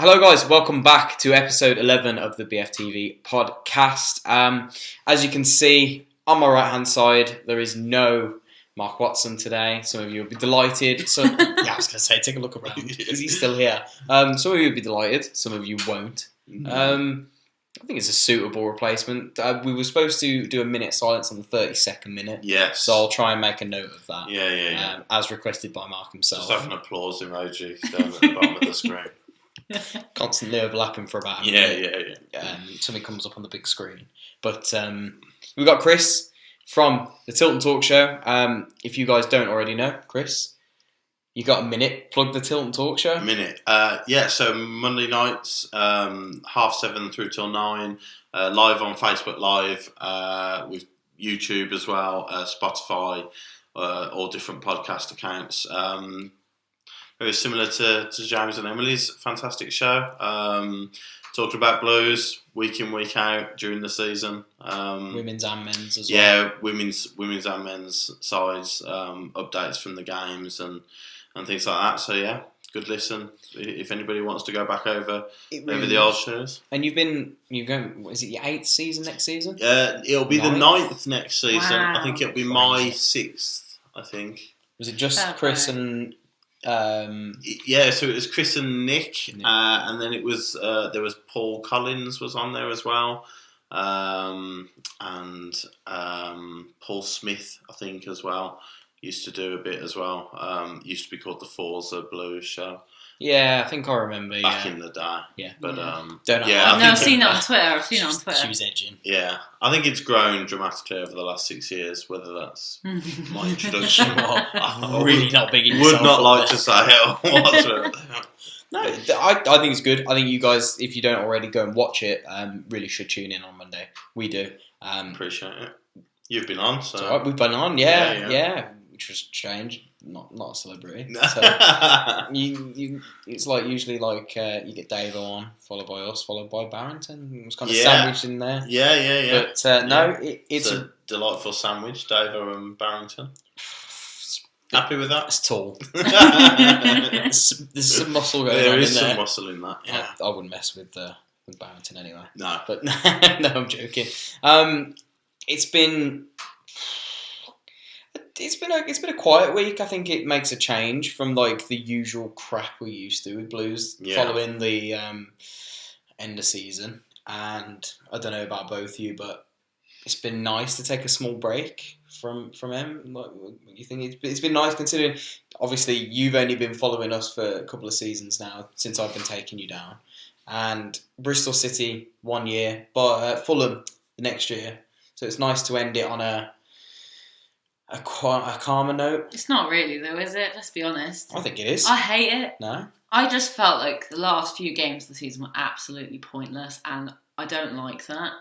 Hello guys, welcome back to episode 11 of the BFTV Podcast. As you can see, on my right hand side, there is no Mark Watson today. Some of you will be delighted. I was going to say, take a look around. Is he still here? Some of you will be delighted, some of you won't. I think it's a suitable replacement. We were supposed to do a minute silence on the 32nd minute. Yes. So I'll try and make a note of that. Yeah. As requested by Mark himself. Just have an applause emoji down at the bottom of the screen. Constantly overlapping for about a minute. Yeah. Something comes up on the big screen. But we've got Chris from the Tilton Talk Show. If you guys don't already know, Chris, you got a minute. Plug the Tilton Talk Show. A minute. So Monday nights, 7:30 through till 9, live on Facebook Live, with YouTube as well, Spotify, all different podcast accounts. Very similar to James and Emily's fantastic show. Talking about Blues week in, week out during the season. Women's and men's as well. Yeah, women's and men's sides, updates from the games and things like that. So yeah, good listen if anybody wants to go back over the old shows. And you're going. Is it your 8th season next season? It'll be the 9th next season. Wow. I think it'll be my 6th. I think. Was it just Chris and? So it was Chris and Nick, and then it was there was Paul Collins was on there as well, and Paul Smith I think as well used to do a bit as well. Used to be called the Forza Blues Show. Yeah, I think I remember. Back in the day. Yeah, but I've seen it on Twitter. She was edging. Yeah, I think it's grown dramatically over the last 6 years. Whether that's my introduction or I'm really not big into would not like to say it whatsoever. No, I think it's good. I think you guys, if you don't already, go and watch it. Really should tune in on Monday. We do. Appreciate it. You've been on, so right, we've been on. Yeah. Which was strange. Not a celebrity. So it's like usually you get Dave on, followed by us, followed by Barrington. It was kind of sandwiched in there. Yeah. But it's a delightful sandwich, Davo and Barrington. Happy with that? It's tall. There's some muscle going on in there. There is some muscle in that. Yeah, I wouldn't mess with Barrington anyway. No, but no, I'm joking. It's been a quiet week. I think it makes a change from like the usual crap we used to with Blues following the end of season. And I don't know about both of you, but it's been nice to take a small break from him. What you think? It's been nice considering obviously you've only been following us for a couple of seasons now since I've been taking you down, and Bristol City 1 year, but Fulham the next year. So it's nice to end it on a calmer note. It's not really though, is it? Let's be honest. I think it is. I hate it. No? I just felt like the last few games of the season were absolutely pointless, and I don't like that.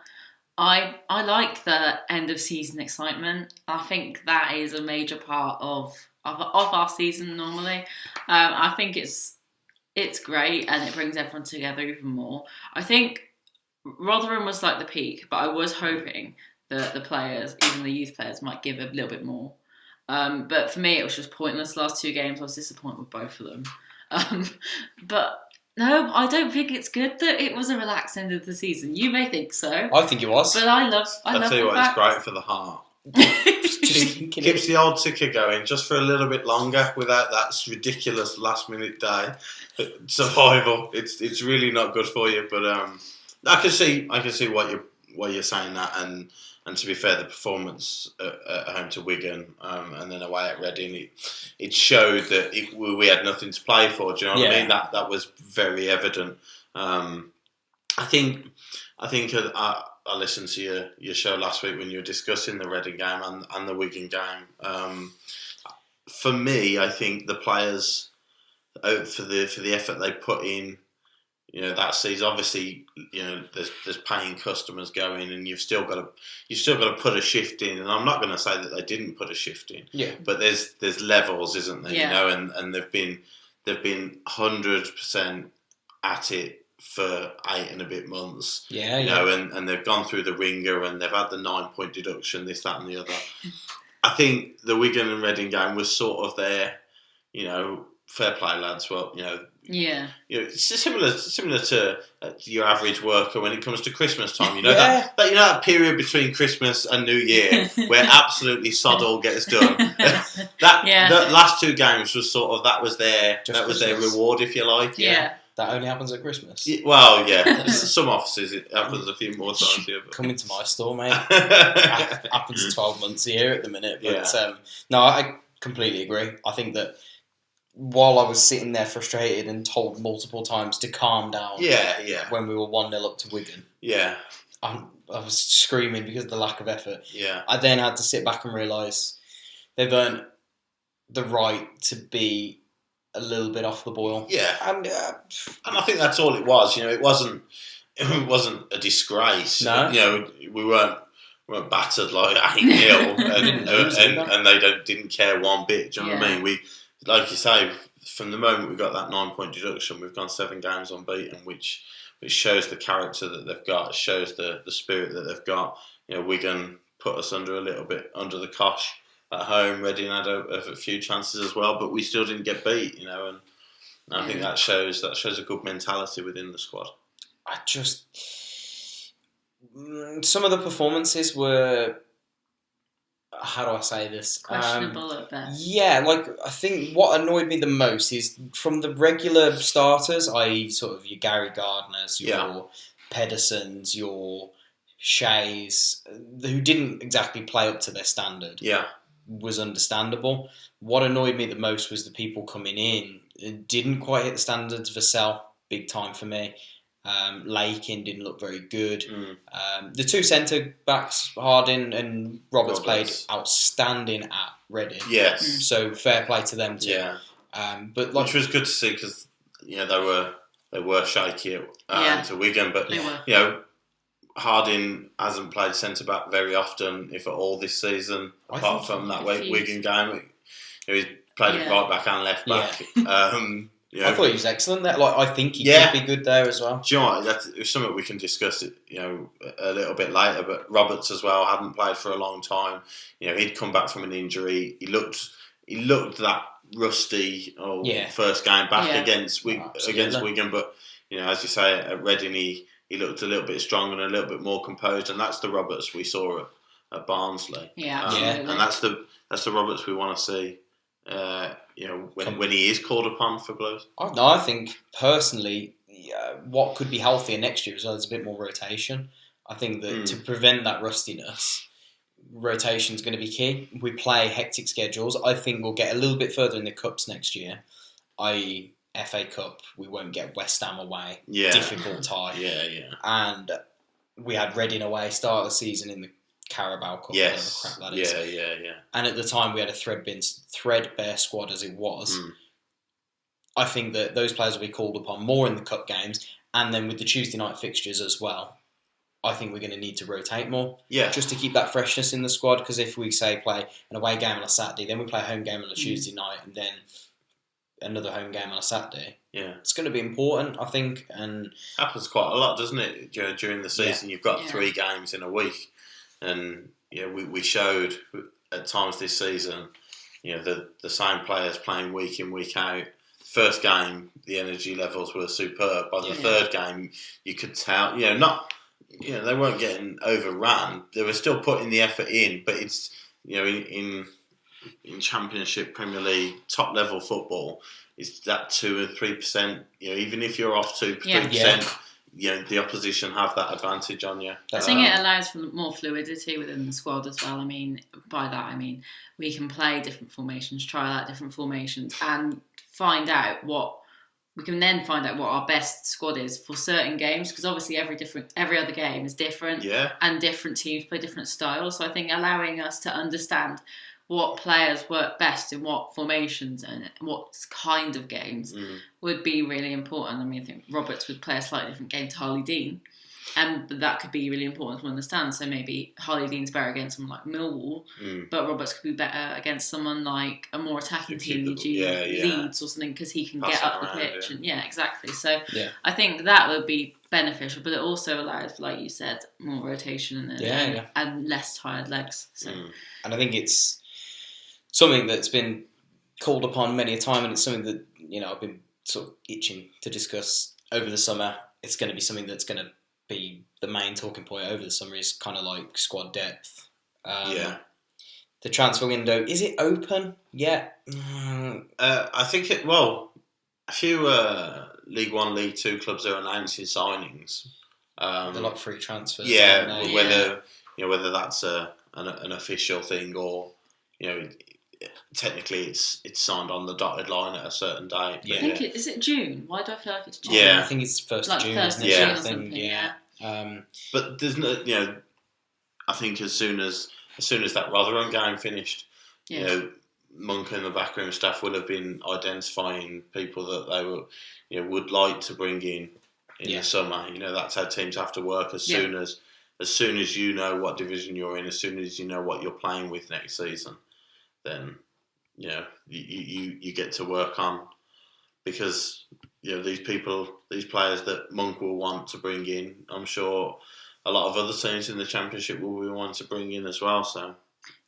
I like the end of season excitement. I think that is a major part of our season normally. I think it's great and it brings everyone together even more. I think Rotherham was like the peak, but I was hoping that the players, even the youth players, might give a little bit more. But for me, it was just pointless. The last 2 games, I was disappointed with both of them. But no, I don't think it's good that it was a relaxed end of the season. You may think so. I think it was. But I love tell you what, it's great for the heart. Just Keeps the old ticker going just for a little bit longer without that ridiculous last minute day survival. It's really not good for you. But I can see why you're saying that, and to be fair, the performance at home to Wigan and then away at Reading, it showed that we had nothing to play for. Do you know what I mean? That was very evident. I think I listened to your show last week when you were discussing the Reading game and the Wigan game. For me, I think the players for the effort they put in, that season, obviously, there's paying customers going, and you've still got to put a shift in. And I'm not going to say that they didn't put a shift in, but there's levels, isn't there? Yeah. And they've been 100% at it for 8 and a bit months. And they've gone through the ringer, and they've had the 9-point deduction, this, that, and the other. I think the Wigan and Reading game was sort of their, fair play, lads. Well, Yeah. It's similar to your average worker when it comes to Christmas time. That period between Christmas and New Year where absolutely sod all gets done. The last 2 games was sort of that was their reward, if you like. Yeah. That only happens at Christmas. Well, yeah. Some offices it happens a few more times here. Come into my store, mate. It happens 12 months a year at the minute. But no, I completely agree. I think that while I was sitting there frustrated and told multiple times to calm down when we were 1-0 up to Wigan, I was screaming because of the lack of effort. Yeah. I then had to sit back and realise they've earned the right to be a little bit off the boil. Yeah. And I think that's all it was. It wasn't a disgrace. No. We weren't battered like 8-0 and they didn't care one bit. Do you know what I mean? We, like you say, from the moment we got that 9-point deduction, we've gone 7 games unbeaten, which shows the character that they've got, shows the spirit that they've got. Wigan put us under a little bit under the cosh at home. Reading had a few chances as well, but we still didn't get beat. And I think that shows a good mentality within the squad. Some of the performances were, how do I say this? Questionable at best. Yeah, I think what annoyed me the most is from the regular starters, i.e. sort of your Gary Gardners, your Pedersens, your Shays, who didn't exactly play up to their standard. Yeah. Was understandable. What annoyed me the most was the people coming in. It didn't quite hit the standards. Vassell, big time for me. Lakin didn't look very good. The 2 centre backs, Harding and Roberts played outstanding at Reading. Yes. So fair play to them too. Yeah. But which was good to see because they were shaky to Wigan, but Harding hasn't played centre back very often, if at all, this season. Apart from that Wigan game, he's played right back and left back. I thought he was excellent there. I think he could be good there as well. Do you know what? That's something we can discuss a little bit later. But Roberts as well hadn't played for a long time. He'd come back from an injury. He looked that rusty first game back against Wigan. But as you say, at Reading he looked a little bit stronger and a little bit more composed, and that's the Roberts we saw at Barnsley. And that's the Roberts we want to see. When he is called upon for Blues. No, I think personally, what could be healthier next year as well is a bit more rotation. I think that to prevent that rustiness, rotation is going to be key. We play hectic schedules. I think we'll get a little bit further in the cups next year, i.e. FA Cup. We won't get West Ham away. Difficult tie. And we had Reading away start of the season in the Carabao Cup. Yes. Whatever crap that is. Yeah. And at the time we had a threadbare squad as it was. I think that those players will be called upon more in the cup games, and then with the Tuesday night fixtures as well. I think we're going to need to rotate more, just to keep that freshness in the squad. Because if we say play an away game on a Saturday, then we play a home game on a Tuesday night, and then another home game on a Saturday. It's going to be important, I think. And happens quite a lot, doesn't it? During the season, you've got 3 games in a week, and we showed at times this season, the same players playing week in, week out. First game, the energy levels were superb. By the third game, you could tell, they weren't getting overrun. They were still putting the effort in, but it's, in Championship, Premier League, top level football, it's that 2 or 3%. Even if you're off 2-3%, the opposition have that advantage on you. I think it allows for more fluidity within the squad as well. By that I mean we can play different formations, try out different formations, and find out what our best squad is for certain games. Because obviously every other game is different, and different teams play different styles. So I think allowing us to understand what players work best in what formations and what kind of games would be really important. I think Roberts would play a slightly different game to Harley Dean, but that could be really important to understand. So maybe Harley Dean's better against someone like Millwall, but Roberts could be better against someone like a more attacking team, Leeds or something, because he can get up the pitch. And exactly. So I think that would be beneficial, but it also allows, like you said, more rotation and less tired legs. So. And I think it's something that's been called upon many a time, and it's something that I've been sort of itching to discuss over the summer. It's going to be something that's going to be the main talking point over the summer, is kind of like squad depth. The transfer window, is it open yet? I think a few League One, League Two clubs are announcing signings. They're like free transfers. Yeah, whether that's an official thing or technically it's signed on the dotted line at a certain date. I think is it June? Why do I feel like it's June? Yeah, I think it's 1st of June. 1st of June or something. Yeah. But there's no, I think as soon as that Rotherham game finished, Monk and the backroom staff would have been identifying people that they were, would like to bring in the summer. That's how teams have to work. As soon as you know what division you're in, as soon as you know what you're playing with next season, then you get to work on, because these players that Monk will want to bring in, I'm sure a lot of other teams in the Championship will be wanting to bring in as well. So,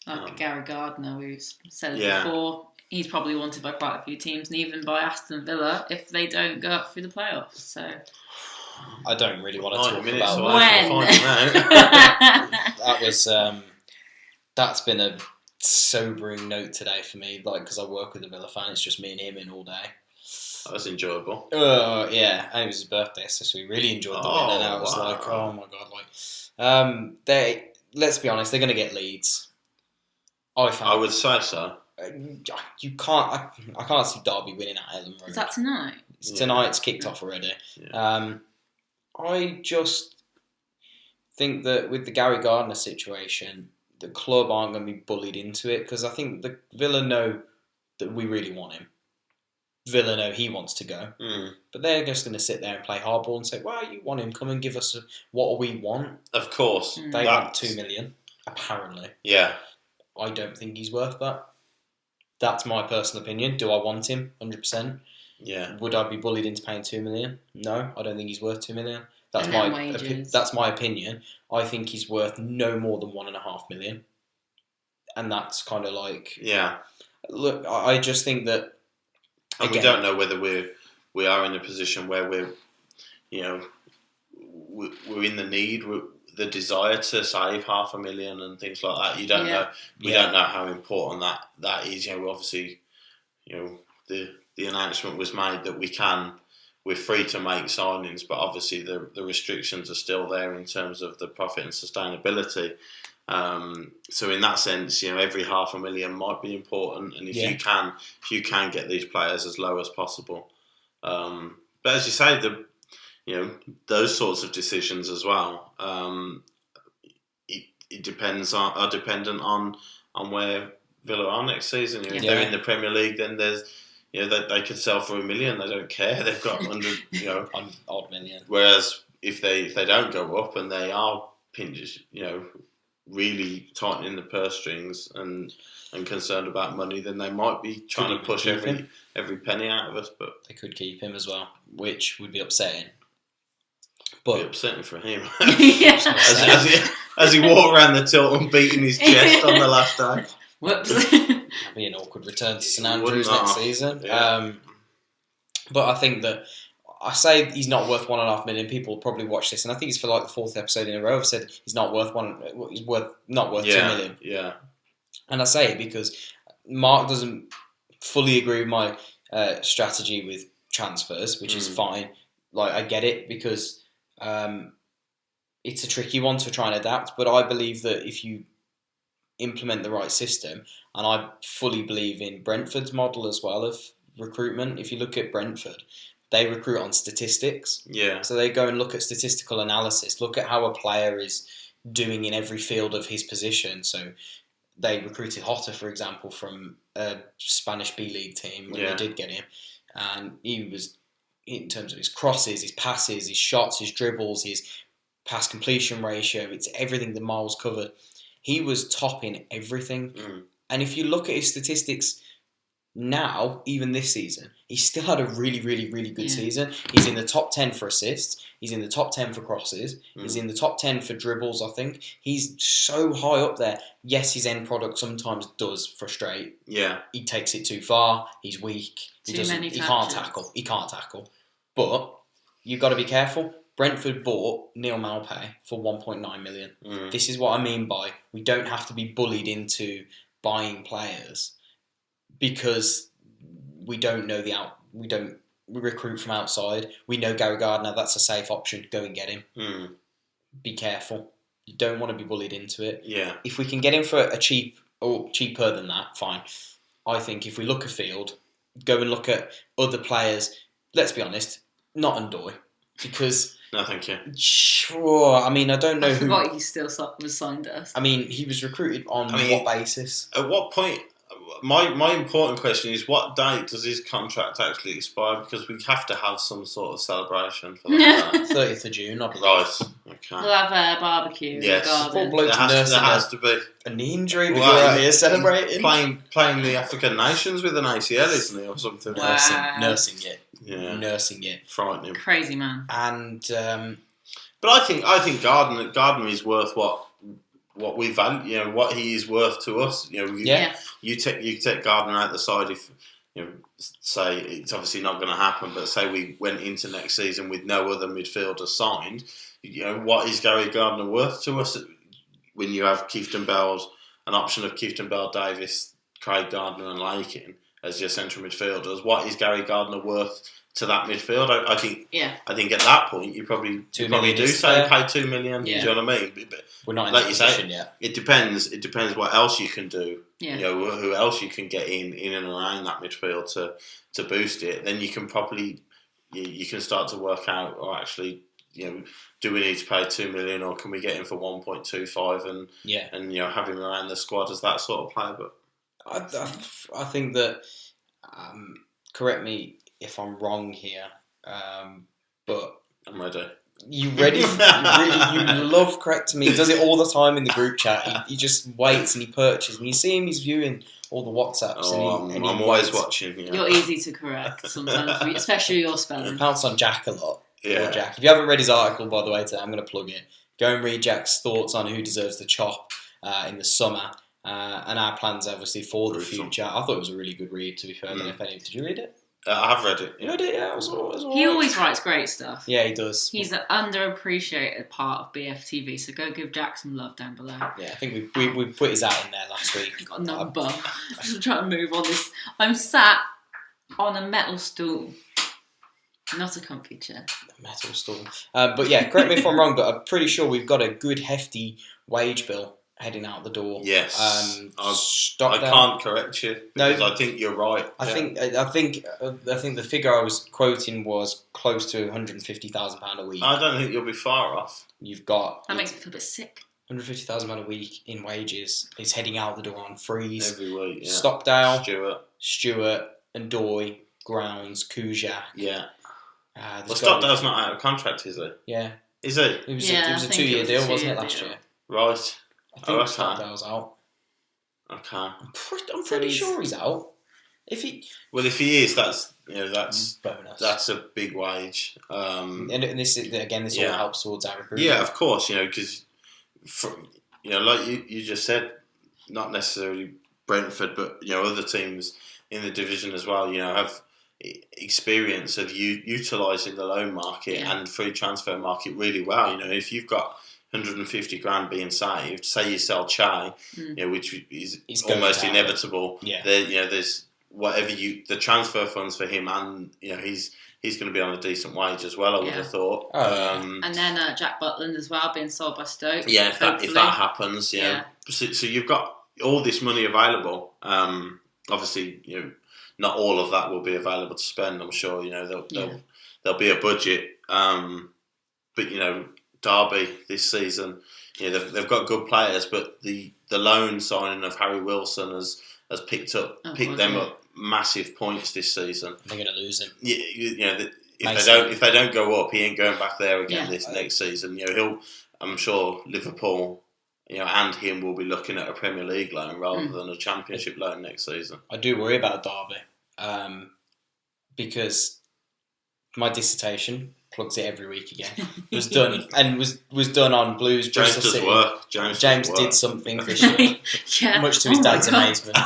like Gary Gardner, we've said it before, he's probably wanted by quite a few teams, and even by Aston Villa if they don't go up through the playoffs. So, I don't really want to talk about so that. Was that's been a sobering note today for me, because I work with a Villa fan. It's just me and him in all day. That was enjoyable. Yeah, and it was his birthday, so we really enjoyed the win. And I was like, oh my god, let's be honest, they're going to get Leeds. I would say so. You can't. I can't see Derby winning at Ellen Road. Is that tonight? It's tonight. It's kicked off already. Yeah. I just think that with the Gary Gardner situation, the club aren't going to be bullied into it, because I think the Villa know that we really want him. Villa know he wants to go, but they're just going to sit there and play hardball and say, "Well, you want him? Come and give us what we want." Of course, they want $2 million, apparently. Yeah, I don't think he's worth that. That's my personal opinion. Do I want him? 100%. Yeah. Would I be bullied into paying $2 million? No, I don't think he's worth $2 million. That's my opinion. I think he's worth no more than $1.5 million, and that's kind of like Look, I just think that. And we don't know whether we are in a position where we're in the need, the desire to save $500,000 and things like that. You don't know. We don't know how important that is. Obviously, the announcement was made that we're free to make signings, but obviously the restrictions are still there in terms of the profit and sustainability. So in that sense, every $500,000 might be important, and if you can get these players as low as possible. But as you say, those sorts of decisions as well, it are dependent on where Villa are next season. If they're in the Premier League, then there's they could sell for $1 million. They don't care. They've got 100 odd million. Whereas if they don't go up and they are pinches, really tightening the purse strings and concerned about money, then they might be trying to push every penny out of us. But they could keep him as well, which would be upsetting. But upsetting for him. as he walked around the Tilton beating his chest on the last day. Whoops. That'd be an awkward return to St Andrews next season. Yeah. But I think that I say he's not worth $1.5 million. People will probably watch this, and I think it's for like the 4th episode in a row. I've said he's not worth not worth $2 million. Yeah. And I say it because Mark doesn't fully agree with my strategy with transfers, which is fine. Like, I get it, because it's a tricky one to try and adapt. But I believe that if you implement the right system, and I fully believe in Brentford's model as well of recruitment. If you look at Brentford, they recruit on statistics. Yeah. So they go and look at statistical analysis, look at how a player is doing in every field of his position. So they recruited Hotter, for example, from a Spanish B-League team when they did get him. And he was, in terms of his crosses, his passes, his shots, his dribbles, his pass completion ratio, it's everything the Miles covered. He was top in everything. And if you look at his statistics Now, even this season, he's still had a really, really, really good season. He's in the top 10 for assists. He's in the top 10 for crosses. He's in the top 10 for dribbles, I think. He's so high up there. Yes, his end product sometimes does frustrate. Yeah. He takes it too far. He's weak. He can't tackle. But you've got to be careful. Brentford bought Neil Maupay for 1.9 million. This is what I mean by we don't have to be bullied into buying players because we don't know we recruit from outside. We know Gary Gardner, that's a safe option. Go and get him. Be careful. You don't want to be bullied into it. Yeah. If we can get him for a cheaper than that, fine. I think if we look afield, go and look at other players. Let's be honest, not Ndoye, because. No, thank you. Sure. I mean, I don't know I forgot he still was signed us. I mean, he was recruited on what basis? At what point? My important question is, what date does his contract actually expire? Because we have to have some sort of celebration for that. 30th of June, I believe. Right. Okay. We'll have a barbecue. Yes. In the There has to be a knee injury, but you're out here celebrating. Playing the African nations with an ACL, isn't he, or something? Nursing it. Yeah. Nursing it. Frightening. Crazy man. And but I think Gardner is worth what we value, what he is worth to us. You take Gardner out the side if say it's obviously not going to happen, but say we went into next season with no other midfielders signed. What is Gary Gardner worth to us when you have an option of Keefton Bell, Davis, Craig Gardner, and Lakin as your central midfielders? What is Gary Gardner worth to that midfield? I think at that point you probably do say pay 2 million. Yeah. Do you know what I mean? But we're not in like that you position say, yet. It depends what else you can do. Yeah. Who else you can get in and around that midfield to boost it. Then you can probably you can start to work out, or actually, do we need to pay 2 million, or can we get him for 1.25 and have him around the squad as that sort of player? But I think that correct me if I'm wrong here, but I'm ready. You ready? You love correcting me. He does it all the time in the group chat. He just waits and he perches, and you see him. He's viewing all the WhatsApps. I'm always watching. Yeah. You're easy to correct sometimes, especially your spelling. I pounce on Jack a lot. Yeah. Jack. If you haven't read his article, by the way, today, I'm going to plug it. Go and read Jack's thoughts on who deserves the chop in the summer and our plans, obviously, for the future. I thought it was a really good read. To be fair, did you read it? I have read it. You read it? Yeah, it was He always writes great stuff. Yeah, he does. He's an underappreciated part of BFTV, so go give Jack some love down below. Yeah, I think we put his out in there last week. I've got a number. I'm trying to move on this. I'm sat on a metal stool. Not a comfy chair. A metal stool. But yeah, correct me if I'm wrong, but I'm pretty sure we've got a good hefty wage bill heading out the door. Yes. I can't correct you because I think you're right. I think the figure I was quoting was close to £150,000 a week. I don't think you'll be far off. You've got that makes me feel a bit sick. £150,000 a week in wages is heading out the door on freeze. Every week, yeah. Stockdale, Stewart, Ndoye, Grounds, Kujak. Yeah. Stockdale's not out of contract, is he? Yeah. Is he? It was a 2-year deal, wasn't it, last year? Right. I think Stockdale's out. Okay. I'm pretty sure he's out. If he is, that's bonus. That's a big wage. And this all helps towards our recruitment. Yeah, of course. Because like you just said, not necessarily Brentford, but other teams in the division as well. Have experience of utilising the loan market and free transfer market really well. You if you've got 150 grand being saved, say you sell Chai, which is almost inevitable. Yeah. There's whatever the transfer funds for him, and he's going to be on a decent wage as well. I would have thought. And then Jack Butland as well being sold by Stoke. Yeah, if that happens, So you've got all this money available. Obviously, not all of that will be available to spend. I'm sure there'll be a budget, but Derby this season, they've got good players, but the loan signing of Harry Wilson has picked them up massive points this season. They're going to lose him. If they don't go up, he ain't going back there again this next season. I'm sure Liverpool and him will be looking at a Premier League loan rather than a Championship loan next season. I do worry about Derby because my dissertation, plugs it every week again, was done and was done on Blues James Bristol does City. work. James did something this year, much to his dad's amazement.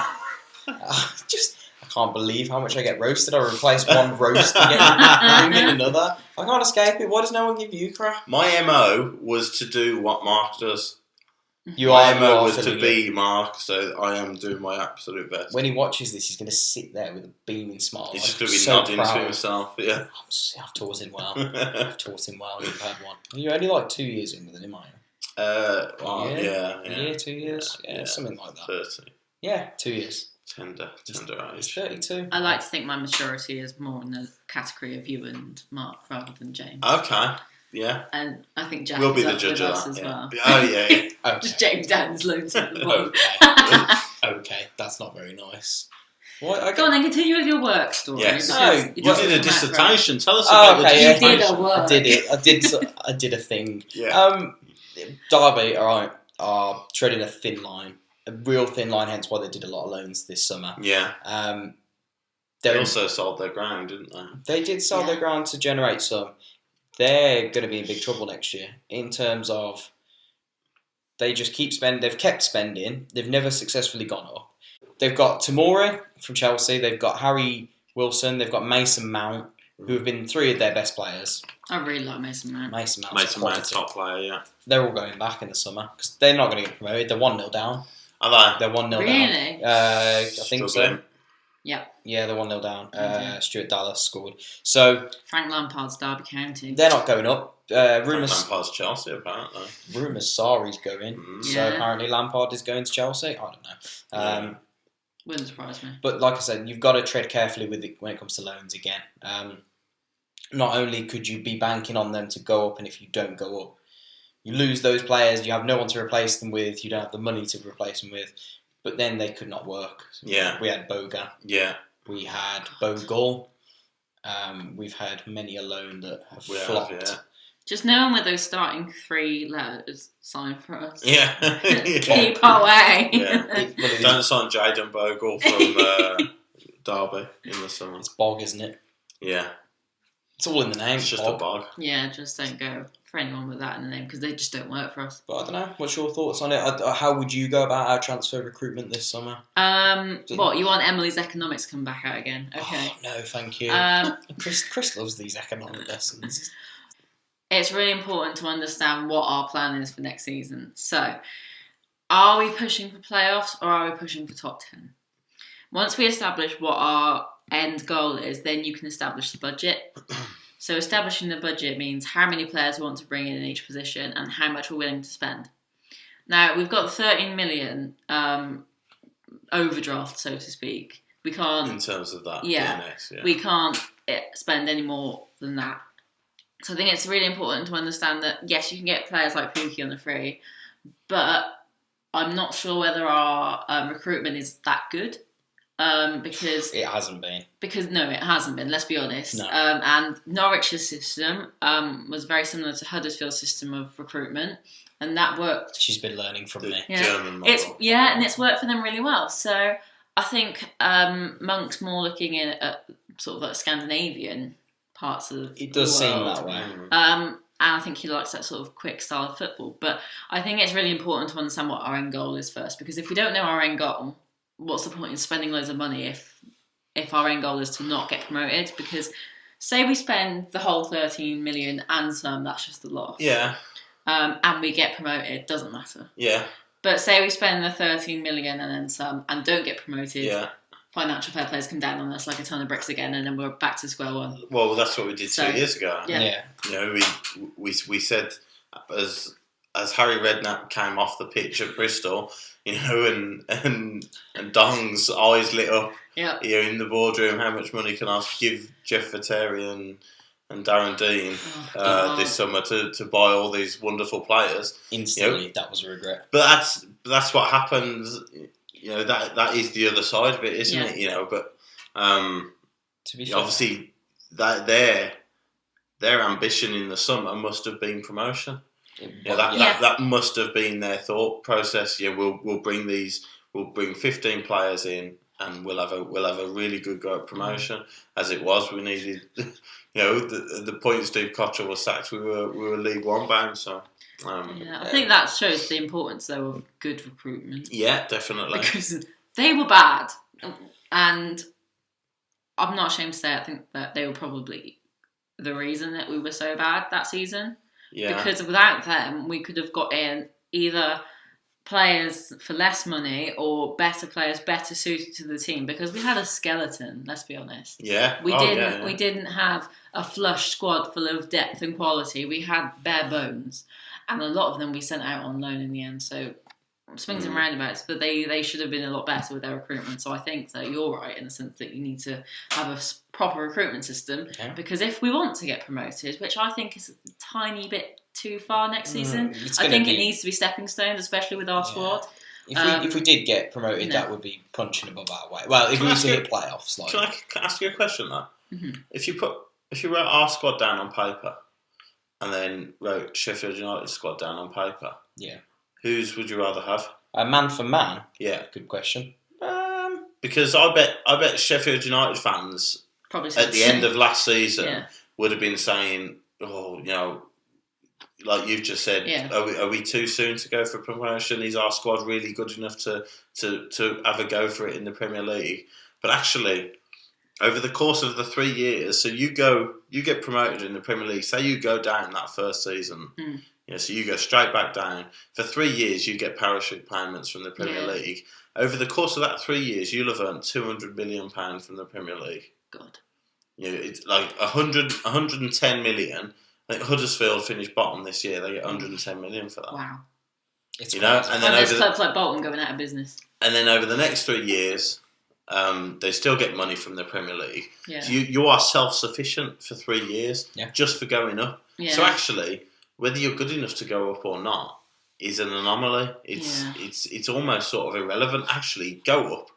I can't believe how much I get roasted. I replace one roast and get another. I can't escape it. Why does no one give you crap? My MO was to do what Mark does. My MO was to be Mark, so I am doing my absolute best. When he watches this, he's going to sit there with a beaming smile. He's just going to be nodding to himself. Yeah, I've taught him well. You've had one. You're only like 2 years in with him, aren't you? A year, 2 years, something like that. 30. Yeah, 2 years. Tender He's age. 32. I like to think my maturity is more in the category of you and Mark rather than James. Okay, yeah. And I think Jack We'll be is the up judge with of us that. as well. Oh, yeah. Okay. Just James Dan's loads at the bottom. Okay, that's not very nice. Go on then, continue with your work story. Yes. You did a dissertation. Tell us about the dissertation. You did a work. I did it. I did a thing. Yeah. Derby, are treading a thin line. A real thin line, hence why they did a lot of loans this summer. Yeah. They also sold their ground, didn't they? They did sell their ground to generate some. They're going to be in big trouble next year in terms of they just keep spending. They've kept spending. They've never successfully gone up. They've got Tamori from Chelsea. They've got Harry Wilson. They've got Mason Mount, who have been three of their best players. I really like Mason Mount. Mason Mount, top player, yeah. They're all going back in the summer because they're not going to get promoted. They're 1-0 down. Are they? They're 1-0 down. Really? I think so. Yeah. Yeah, they're 1-0 down. Stuart Dallas scored. So Frank Lampard's Derby County. they're not going up. Rumours. Lampard's Chelsea, apparently. Rumours Sarri's going. So apparently Lampard is going to Chelsea. I don't know. Wouldn't surprise me. But like I said, you've got to tread carefully with it when it comes to loans again. Not only could you be banking on them to go up, and if you don't go up, you lose those players, you have no one to replace them with, you don't have the money to replace them with, but then they could not work. Yeah. We had Boga. Yeah. We had Bogle. We've had many a loan that have flopped. Just knowing where those starting three letters sign for us. Yeah. Keep away. Yeah. Don't sign Jayden Bogle from Derby in the summer. It's Bog, isn't it? Yeah. It's all in the name. It's just a bog. Yeah, just don't go for anyone with that in the name because they just don't work for us. But I don't know. What's your thoughts on it? How would you go about our transfer recruitment this summer? What, you want Emily's economics to come back out again? Okay. Oh, no, thank you. Chris loves these economic lessons. It's really important to understand what our plan is for next season. So, are we pushing for playoffs or are we pushing for top 10? Once we establish what our end goal is, then you can establish the budget. So establishing the budget means how many players we want to bring in each position and how much we're willing to spend. Now, we've got 13 million overdraft, so to speak. We can't... In terms of that. Yeah. We can't spend any more than that. So I think it's really important to understand that, yes, you can get players like Pookie on the free, but I'm not sure whether our recruitment is that good. Because it hasn't been. No, it hasn't been. Let's be honest. No. And Norwich's system was very similar to Huddersfield's system of recruitment, and that worked. She's been learning from me. Yeah. German model. It's worked for them really well. So I think Monk's more looking at sort of like Scandinavian parts of. It does the seem world. that way. And I think he likes that sort of quick style of football. But I think it's really important to understand what our end goal is first, because if we don't know our end goal, what's the point in spending loads of money if our end goal is to not get promoted? Because say we spend the whole 13 million and some, that's just a loss. Yeah. And we get promoted, doesn't matter. Yeah. But say we spend the 13 million and then some and don't get promoted. Yeah. Financial Fair players come down on us like a ton of bricks again, and then we're back to square one. Well, that's what we did 2 years ago. Yeah. You know, we said as Harry Redknapp came off the pitch at Bristol, you know, and Dong's eyes lit up. Yeah. You know, in the boardroom, how much money can I give Jeff Fateri and Darren Dean this summer to buy all these wonderful players? Instantly, that was a regret. But that's what happens. You know, that is the other side of it, isn't it? You know, but to be fair, obviously that their ambition in the summer must have been promotion. That must have been their thought process. Yeah, we'll bring 15 players in, and we'll have a really good go at promotion. As it was, we needed, the point Steve Cottrell was sacked, we were League One bound. So I think that shows the importance though of good recruitment. Yeah, definitely. Because they were bad, and I'm not ashamed to say I think that they were probably the reason that we were so bad that season. Yeah. Because without them, we could have got in either players for less money or better players better suited to the team, because we had a skeleton, let's be honest. Yeah. We didn't have a flush squad full of depth and quality. We had bare bones. And a lot of them we sent out on loan in the end. So swings and roundabouts, but they should have been a lot better with their recruitment. So I think that you're right in the sense that you need to have a proper recruitment system, because if we want to get promoted, which I think is a tiny bit too far next season, I think it needs to be stepping stones, especially with our squad. If we did get promoted, that would be punching above our weight. Well, if we were to hit playoffs, can I ask you a question? That if you wrote our squad down on paper, and then wrote Sheffield United squad down on paper, whose would you rather have? Man for man? Yeah. Good question. Because I bet Sheffield United fans probably at the end of last season would have been saying, like you've just said, are we too soon to go for promotion? Is our squad really good enough to have a go for it in the Premier League? But actually, over the course of the 3 years, so you get promoted in the Premier League, say you go down that first season, so you go straight back down. For 3 years, you get parachute payments from the Premier League. Over the course of that 3 years, you'll have earned £200 million from the Premier League. God. It's like 110 million. I think Huddersfield finished bottom this year. They get 110 million for that. Wow. It's and then there's clubs like Bolton going out of business. And then over the next 3 years, they still get money from the Premier League. Yeah. So you are self-sufficient for 3 years just for going up. Yeah. So actually, whether you're good enough to go up or not is an anomaly. It's almost sort of irrelevant. Actually, go up,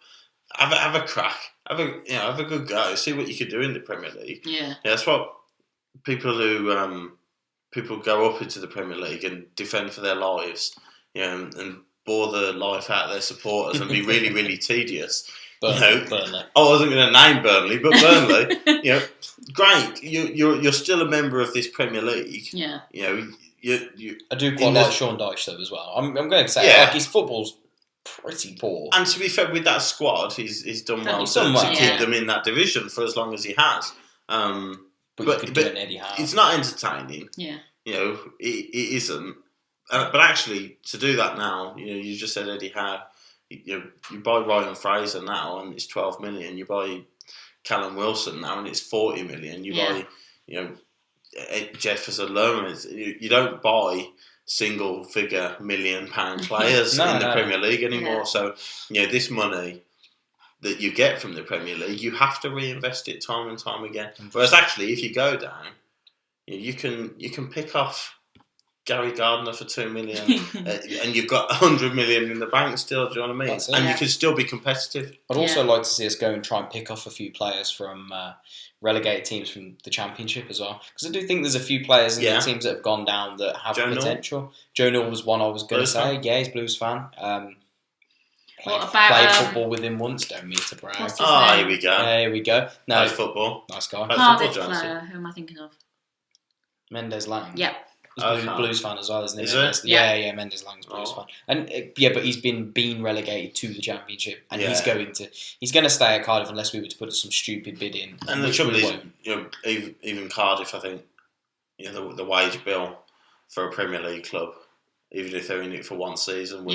have a crack, have a good go, see what you could do in the Premier League. Yeah, that's what people go up into the Premier League and defend for their lives, and bore the life out of their supporters and be really, really tedious. Burnley. I wasn't going to name Burnley, but Burnley, great. You're still a member of this Premier League. Yeah. I do quite like Sean Dyche though as well. I'm going to say his football's pretty poor. And to be fair, with that squad, he's done well to keep them in that division for as long as he has. But you could do an Eddie Howe. It's not entertaining. Yeah. It isn't. But actually, to do that now, you just said Eddie Howe. You buy Ryan Fraser now and it's 12 million. You buy Callum Wilson now and it's 40 million. You buy, Jefferson Lerman. You don't buy single-figure £1 million players in the Premier League anymore. Yeah. So, this money that you get from the Premier League, you have to reinvest it time and time again. Whereas actually, if you go down, you can pick off Gary Gardner for $2 million, and you've got $100 million in the bank still. Do you know what I mean? And you can still be competitive. I'd also like to see us go and try and pick off a few players from relegated teams from the Championship as well, because I do think there's a few players in the teams that have gone down that have potential. Joe Newell was one I was going to say. Yeah, he's a Blues fan. Played football with him once. Don't mean to brag. Here we go. Here we go. No, nice football. Nice guy. Cardiff player. Who am I thinking of? Mendes Lang. Yeah. He's Blues fan as well, isn't he? Is it? Yeah, Mendes Lang's Blues fan. And but he's been relegated to the Championship, and he's going to stay at Cardiff unless we were to put some stupid bid in. And the trouble is, even Cardiff, I think, the wage bill for a Premier League club, even if they're in it for one season,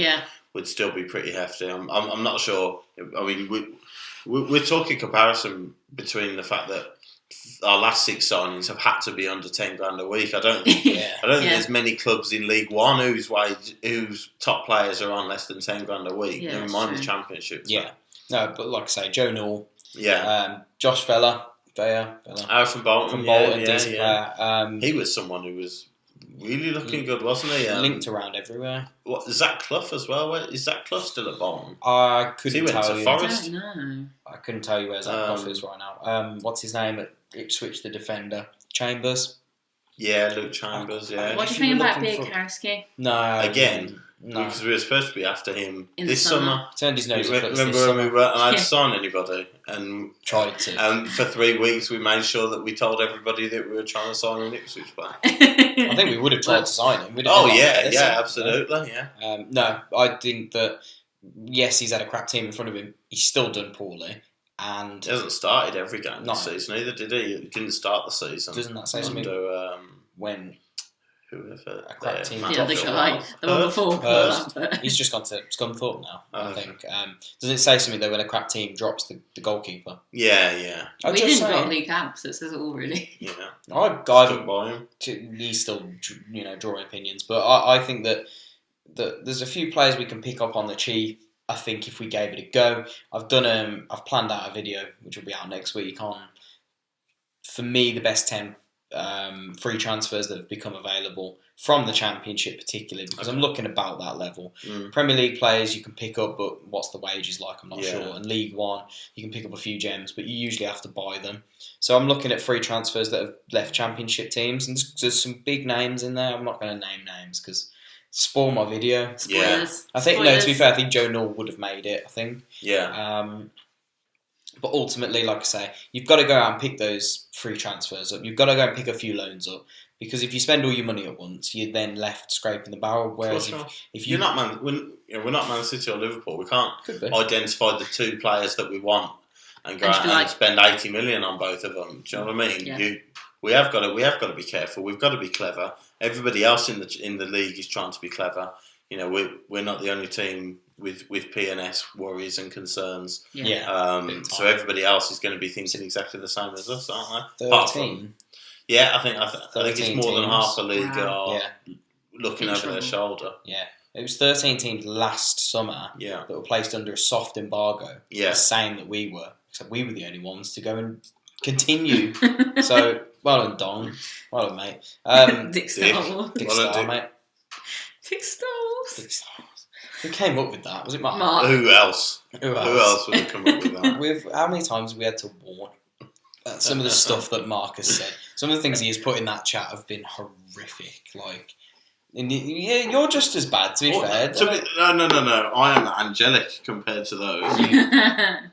would still be pretty hefty. I'm not sure. I mean, we're talking comparison between the fact that our last 6 signings have had to be under 10 grand a week. I don't think there's many clubs in League One whose top players are on less than 10 grand a week. Never mind the Championship. So. Yeah, no, but like I say, Joe Newell, Josh Vela from Bolton, decent player. He was someone who was really looking good, wasn't he? Linked around everywhere. What, Zach Clough as well? Is Zach Clough still at Bolton? I couldn't tell you. He went to Forest. I don't know. I couldn't tell you where Zach Clough is right now. What's his name at Ipswich, the defender? Chambers? Yeah, Luke Chambers. Yeah. What do you think about Biakarski? No. Again. No. Because we were supposed to be after him In this the summer. Turned his nose up. Remember when we weren't allowed to sign anybody? And tried to. And for 3 weeks we made sure that we told everybody that we were trying to sign an Ipswich player. I think we would have tried to sign him. Absolutely, yeah. No, I think that, yes, he's had a crap team in front of him. He's still done poorly. And he hasn't started every game this season either, did he? He didn't start the season. Doesn't that say something? When... Whoever a crap team. The other guy, the one before. He's just gone to Scunthorpe now, I think. Doesn't it say something though when a crap team drops the goalkeeper? Yeah. We didn't drop Lee Camp, so it says it all really. Yeah. He's still, drawing opinions, but I think that there's a few players we can pick up on the cheap. I think if we gave it a go, I've planned out a video which will be out next week on, for me, the best 10 free transfers that have become available from the Championship, particularly because I'm looking about that level. Premier League players you can pick up, but what's the wages like? I'm not sure. And League One, you can pick up a few gems, but you usually have to buy them. So I'm looking at free transfers that have left Championship teams, and there's some big names in there. I'm not going to name names because spoil my video. Spoilers. I think no. To be fair, I think Joe Null would have made it. I think. Yeah. But ultimately, like I say, you've got to go out and pick those free transfers up. You've got to go and pick a few loans up. Because if you spend all your money at once, you're then left scraping the barrel. Whereas if we're not Man City or Liverpool, we can't identify the two players that we want and go out and spend 80 million on both of them. Do you know what I mean? Yeah. We have got to be careful. We've got to be clever. Everybody else in the league is trying to be clever. We're not the only team with P&S worries and concerns. So everybody else is going to be thinking exactly the same as us, aren't they? 13. I think it's more than half the league are looking over their shoulder. Yeah. It was 13 teams last summer that were placed under a soft embargo. Yeah. The same that we were. Except we were the only ones to go and continue. So, well done, Don. Well done, mate. Dick Star. Dick Star, mate. Dick Stars. Who came up with that? Was it Mark? Who else? Who else would have come up with that? How many times have we had to warn? Some of the stuff that Mark has said. Some of the things he has put in that chat have been horrific. You're just as bad, to be fair. No. I am angelic compared to those.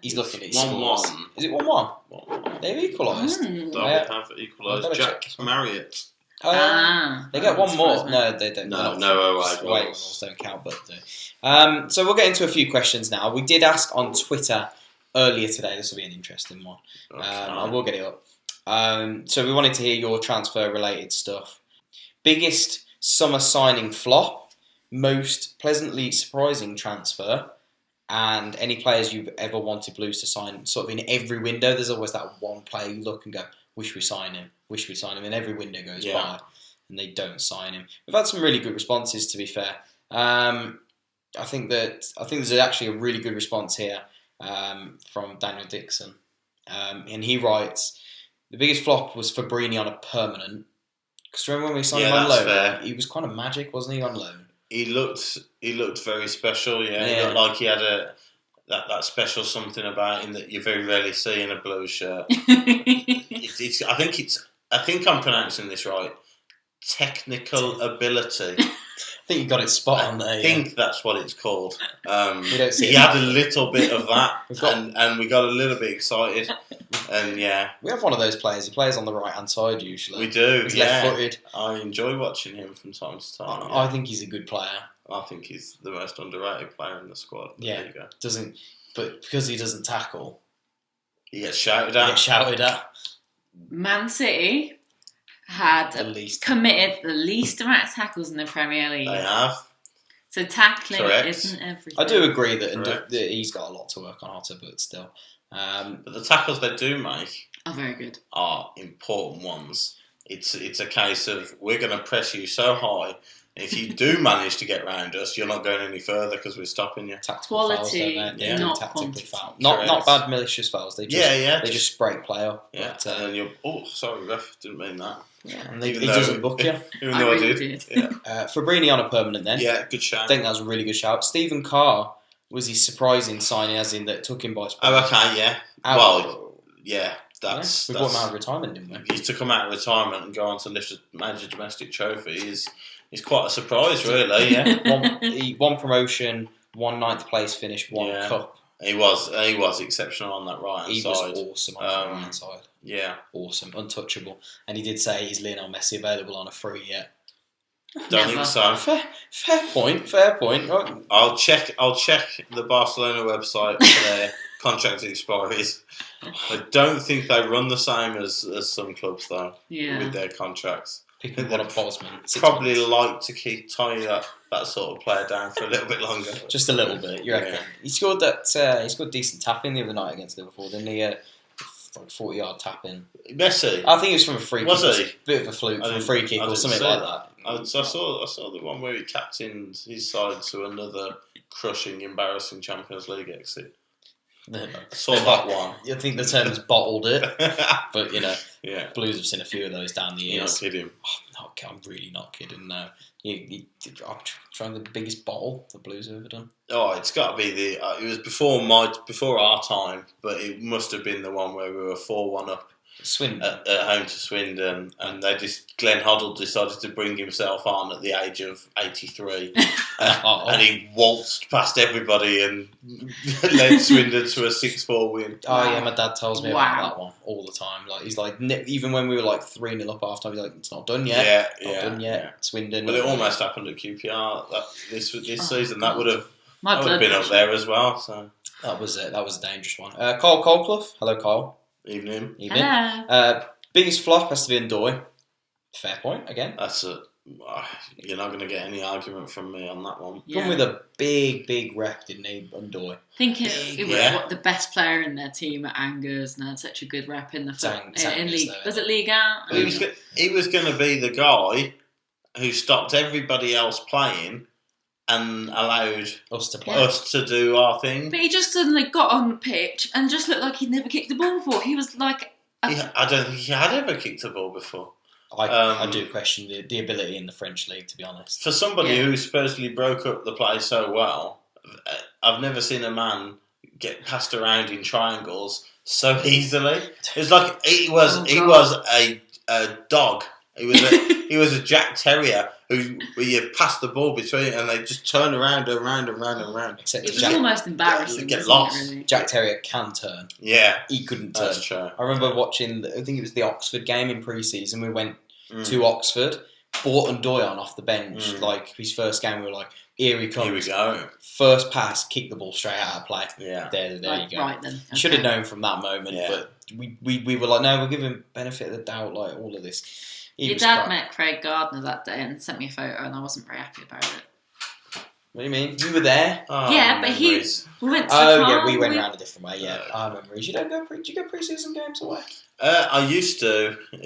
He's looking at his scores. 1-1. Is it 1-1? They've equalised. Derby have equalised. Jack Marriott. They get one more. No, they don't. No, away goals don't count, but so we'll get into a few questions now. We did ask on Twitter earlier today. This will be an interesting one. I will get it up. So we wanted to hear your transfer-related stuff. Biggest summer signing flop, most pleasantly surprising transfer, and any players you've ever wanted Blues to sign. Sort of in every window, there's always that one player you look and go, wish we sign him, and every window goes by and they don't sign him. We've had some really good responses, to be fair. I think there's actually a really good response here from Daniel Dixon, and he writes, the biggest flop was Fabrini on a permanent. Because remember when we signed him on loan? Fair. He was kind of magic, wasn't he, on loan? He looked very special. Yeah. He looked like he had that special something about him that you very rarely see in a Blues shirt. I think I'm pronouncing this right. Technical ability. I think you got it spot on there. I think that's what it's called. He had a little bit of that, and we got a little bit excited. And we have one of those players. He plays on the right hand side usually. We do. He's left-footed. I enjoy watching him from time to time. I think he's a good player. I think he's the most underrated player in the squad. Yeah, there you go. But because he doesn't tackle, he gets shouted at. Man City had committed the least amount of tackles in the Premier League. They have. So tackling isn't everything. I do agree that he's got a lot to work on, Otter, but still. But the tackles they do make are very good. Are important ones. It's a case of we're going to press you so high. If you do manage to get round us, you're not going any further because we're stopping you. Tactical quality, fouls, not tactically fouls. Not bad malicious fouls. They just spray play up. Yeah, but, and then sorry, ref, didn't mean that. Yeah, and he doesn't book you. Even though I did. Yeah. Fabrini on a permanent then. Yeah, good shout. I think that was a really good shout. Stephen Carr was his surprising signing, as in that took him by surprise. Oh, okay, yeah. We brought him out of retirement, didn't we? He took him out of retirement and go on to lift a major domestic trophy. Is quite a surprise, really. Yeah, one promotion, 1 9th place finish, 1 cup. He was exceptional on that right hand side. He was awesome on that right hand side. Yeah, awesome, untouchable. And he did say, "Is Lionel Messi available on a free yet?" Don't think so. Fair point. Right. I'll check the Barcelona website for their contract expiries. I don't think they run the same as some clubs though. Yeah. With their contracts. Picking one of Bosman. Probably like to keep tying that sort of player down for a little bit longer. Just a little bit, you reckon? Yeah. He scored decent tapping the other night against Liverpool, didn't he? Like 40-yard tapping. Messi? I think it was from a free kick. Was he? Bit of a fluke from a free kick or something like that. I saw the one where he captained his side to another crushing, embarrassing Champions League exit. Saw that one. I think the term's bottled it, but yeah. Blues have seen a few of those down the years. You're not kidding. I'm really not kidding. No, I'm trying the biggest bottle the Blues have ever done. Oh, it's got to be it was before our time, but it must have been the one where we were 4-1 up. Swindon at home to Swindon, and Glenn Hoddle decided to bring himself on at the age of 83, and he waltzed past everybody and led Swindon to a 6-4 win. Oh yeah, my dad tells me about that one all the time. Like he's like, even when we were like 3-0 up half time, he's like, it's not done yet. Done yet. Yeah. Swindon. But it almost happened at QPR this season. That would have been up there as well. So that was it. That was a dangerous one. Kyle Colclough. Hello, Kyle. Evening. Hello. Biggest flop has to be Ndoye. Fair point again. That's it. You're not going to get any argument from me on that one. Come with a big rep, didn't he, Ndoye? I think it was the best player in their team at Angers and had such a good rep in the in League. Was it Ligue 1? He was going to be the guy who stopped everybody else playing and allowed us to do our thing. But he just suddenly got on the pitch and just looked like he'd never kicked the ball before. He was like... I don't think he had ever kicked a ball before. I do question the ability in the French league, to be honest. For somebody who supposedly broke up the play so well, I've never seen a man get passed around in triangles so easily. It's like he was a dog. He was a Jack Terrier where you pass the ball between and they just turn around. Except it was almost embarrassing. Get lost. Really? Jack Terrier can turn. Yeah, he couldn't turn. That's true. I remember watching. I think it was the Oxford game in pre-season. We went to Oxford, brought Ndoye on off the bench. Like his first game, we were like, "Here he comes." Here we go. First pass, kick the ball straight out of play. Yeah, there you go. Right then, okay. Should have known from that moment, but we were like, no, we'll give him benefit of the doubt. Like all of this. Your dad met Craig Gardner that day and sent me a photo, and I wasn't very happy about it. What do you mean? You were there? Oh, yeah, but we went to we went around a different way. Yeah, I remember. Did you go pre-season games away? I used to. I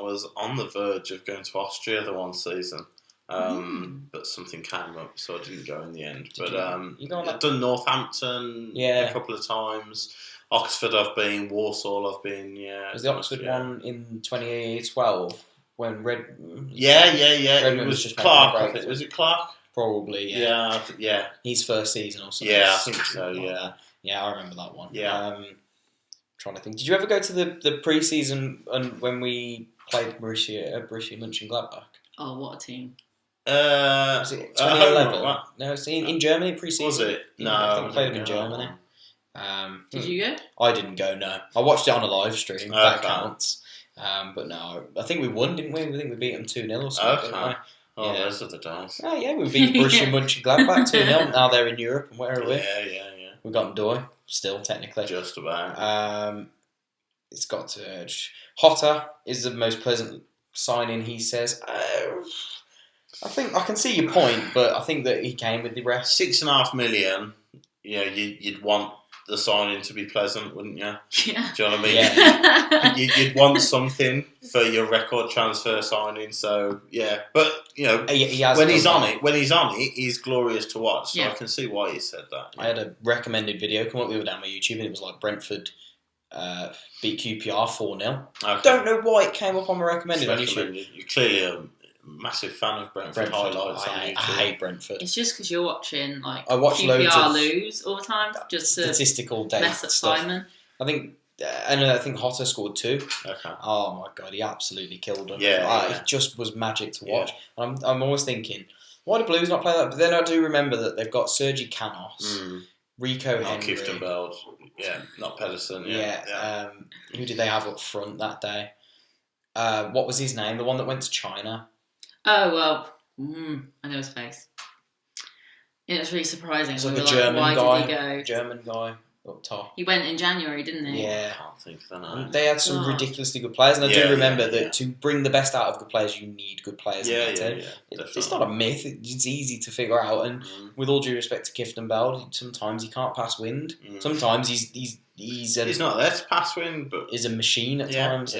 was on the verge of going to Austria the one season, but something came up, so I didn't go in the end. I've done Northampton a couple of times. Oxford I've been, Warsaw I've been, Was the Oxford one in 2012 when Red... Yeah. It was just Clark, I think. Was it Clark? Probably, yeah. Yeah. His first season or something. Yeah, I think so, yeah. Yeah, I remember that one. Yeah. Trying to think. Did you ever go to the pre-season when we played Borussia Mönchengladbach? Oh, what a team. Was it 2011? No, it's in Germany pre-season. Was it? No. I think we played them in Germany. Did you go? I didn't go, no. I watched it on a live stream. That counts. But no, I think we won, didn't we? I think we beat them 2-0 or something. Okay. Oh, those are the days. Oh, yeah, we beat Borussia Mönchengladbach 2-0. Now they're in Europe, and where are we? Yeah. We got Ndoye, still, technically. Just about. It's got to... Hotter is the most pleasant signing, he says. I think I can see your point, but I think that he came with the rest. 6.5 million, you'd want the signing to be pleasant, wouldn't you? Yeah. Do you know what I mean? Yeah. You'd want something for your record transfer signing, so yeah. But when he's on it, he's glorious to watch. So I can see why he said that. I had a recommended video come up the other day on my YouTube, and it was like Brentford beat QPR 4-0. Okay. Don't know why it came up on my recommended on YouTube. You're clearly a massive fan of Brentford highlights on YouTube. I hate Brentford. It's just because you're watching I watch QPR lose all the time, just statistical data mess up stuff. Simon. I think And I think Hotter scored 2. Okay. Oh my god, he absolutely killed them. Yeah. It just was magic to watch. Yeah. I'm always thinking, why do Blues not play that? But then I do remember that they've got Sergi Canos, Rico Henry, Kieftenbeld, not Pedersen. Who did they have up front that day? What was his name? The one that went to China. Oh well, I know his face. It was really surprising. It's like a German guy. Did he go? German guy up top. He went in January, didn't he? Yeah. I can't think of the name. They had some ridiculously good players, and I do remember that to bring the best out of good players, you need good players. It's not a myth. It's easy to figure out, and with all due respect to Kieftenbeld, sometimes he can't pass wind. Sometimes he's not there to pass wind, but he's a machine at times.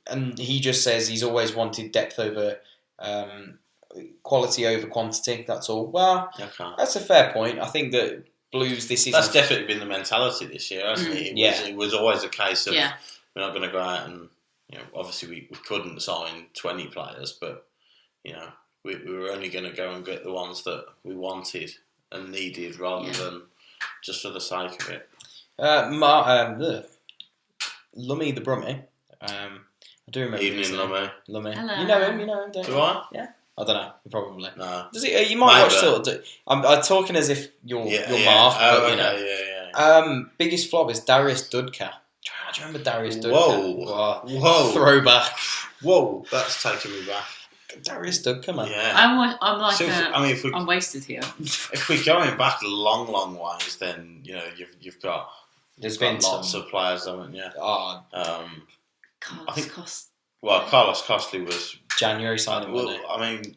And he just says he's always wanted depth over quality over quantity. That's all. Well, that's a fair point. I think that Blues this season. That's definitely been the mentality this year, hasn't it? It was always a case of we're not going to go out and obviously we couldn't sign 20 players, but we were only going to go and get the ones that we wanted and needed rather than just for the sake of it. Lummy the Brummie. I do remember. Evening, Lummy. Hello. You know him, don't you? Do I? Yeah. I don't know. Probably. No. Does he? You might watch sort of. I'm talking as if you're Mark, but biggest flop is Darius Dudka. Do you remember Darius Dudka? Whoa! Throwback. Whoa! That's taking me back. Darius Dudka, man. Yeah. I'm like. So I'm wasted here. If we're going back long ways, then you've got. There's been lots of players, haven't you? Carlos Costley was January signing.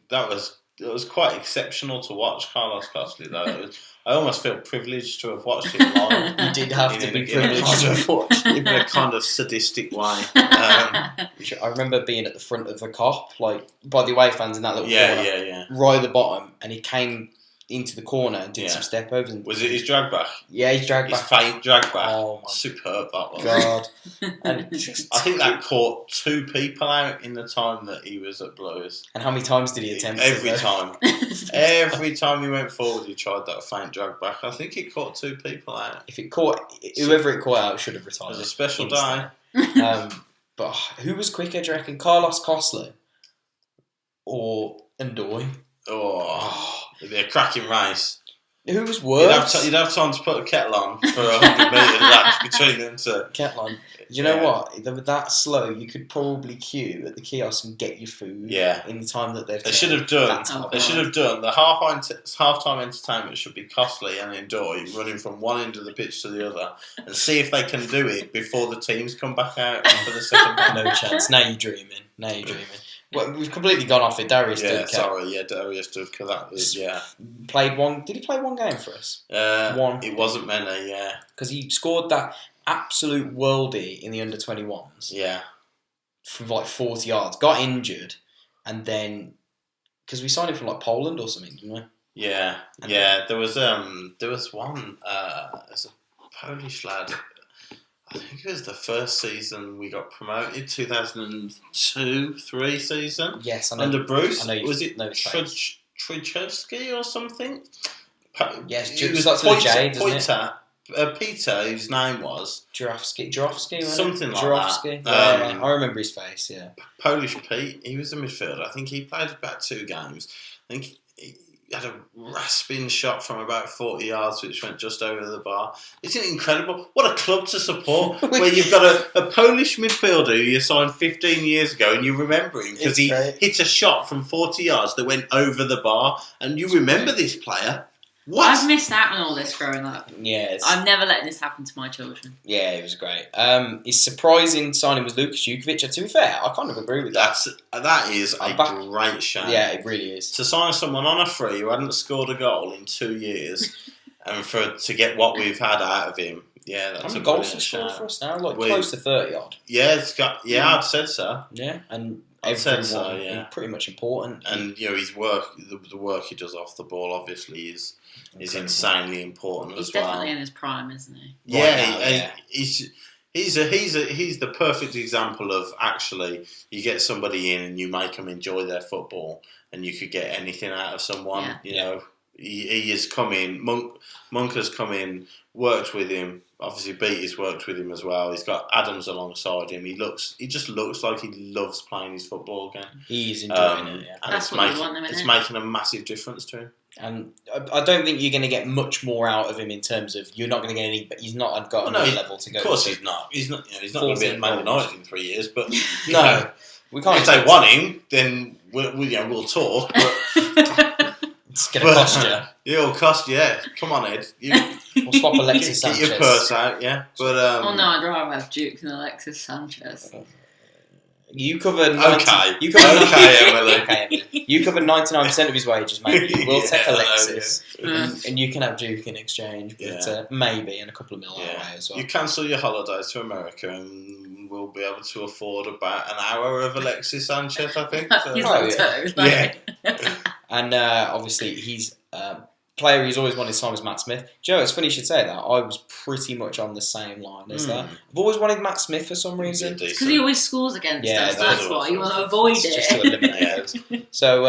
That was quite exceptional to watch Carlos Costley. Though I almost feel privileged to have watched him live. You did have to be privileged to have watched him in a kind of sadistic way. I remember being at the front of the cop, like by the away fans in that little corner, right at the bottom, and he came into the corner and did some step overs. Was it his drag back? Yeah, his drag back. His faint drag back. Oh my superb that was. God. And I think that caught 2 people out in the time that he was at Blues. And how many times did he attempt Every time. Every time he went forward, he tried that faint drag back. I think it caught 2 people out. If it caught, whoever it caught out should have retired. It was a special day. But who was quicker, do you reckon? Carlos Costley or Ndoye? It'd be a cracking race. Who was worse? You'd have time to put a kettle on for a 100-metre race between them two. Kettle on. You know what? They were that slow. You could probably queue at the kiosk and get your food. In the time that they should have done. They should have done the half-time entertainment should be Costley and Ndoye running from one end of the pitch to the other, and see if they can do it before the teams come back out for the second half. No chance. Now you're dreaming. Well, we've completely gone off it. Darius Dudka. Darius Dudka. That was played one. Did he play one game for us? One. It wasn't many. Because he scored that absolute worldie in the under-21s. Yeah. From like 40 yards. Got injured, and then because we signed him from like Poland or something, didn't we? Yeah. There was one. As a Polish lad. I think it was the first season we got promoted, 2002-03 season. Yes, I know. Under Bruce. I know was it Trichevsky or something? Yes, it was J, Peter, whose name was Jurowski, something like Jurowski. that. I remember his face. Yeah, Polish Pete. He was a midfielder. I think he played about 2 games. I think he had a rasping shot from about 40 yards, which went just over the bar. Isn't it incredible? What a club to support, where you've got a Polish midfielder who you signed 15 years ago, and you remember him because he hit a shot from 40 yards that went over the bar, and you remember this player. What? I've missed out on all this growing up. Yeah, I'm never letting this happen to my children. Yeah, it was great. His surprising signing was Lukas Jukovic. To be fair, I kind of agree with that. That is a great shame. Yeah, it really is. To sign someone on a free who hadn't scored a goal in 2 years, and to get what we've had out of him, that's how many goals he scored for us now? Close to 30 odd. Yeah, I'd said so. Yeah, and everyone pretty much important. And his work, the work he does off the ball, obviously is insanely important as well. He's definitely in his prime, isn't he? He's the perfect example of actually you get somebody in and you make them enjoy their football, and you could get anything out of someone. he has come in. Monk has come in, worked with him. Obviously, Beattie's worked with him as well. He's got Adams alongside him. He just looks like he loves playing his football again. He's enjoying it. Yeah. And That's what you want him, it's innit? making a massive difference to him. And I don't think you're going to get much more out of him in terms of you're not going to get any. He's not got another level to go. Of course, to. he's not. He's not going to be at Man United in 3 years. But no, we can't. If they want him, then we'll talk. But it's going to cost you. It'll cost you. Yeah. Come on, Ed. We'll swap Alexis Sanchez. Get your purse out, yeah. But oh no, I'd rather have Duke than Alexis Sanchez. You covered. Okay, Emily. You covered 99% of his wages, mate. We'll take Alexis, and you can have Duke in exchange, but maybe in a couple of mil away as well. You cancel your holidays to America, and we'll be able to afford about an hour of Alexis Sanchez, I think. So. And obviously, he's player he's always wanted to sign was Matt Smith. Joe, it's funny you should say that. I was pretty much on the same line as that. I've always wanted Matt Smith for some reason. Because he always scores against us. That's why you want to avoid it. Just to eliminate it. So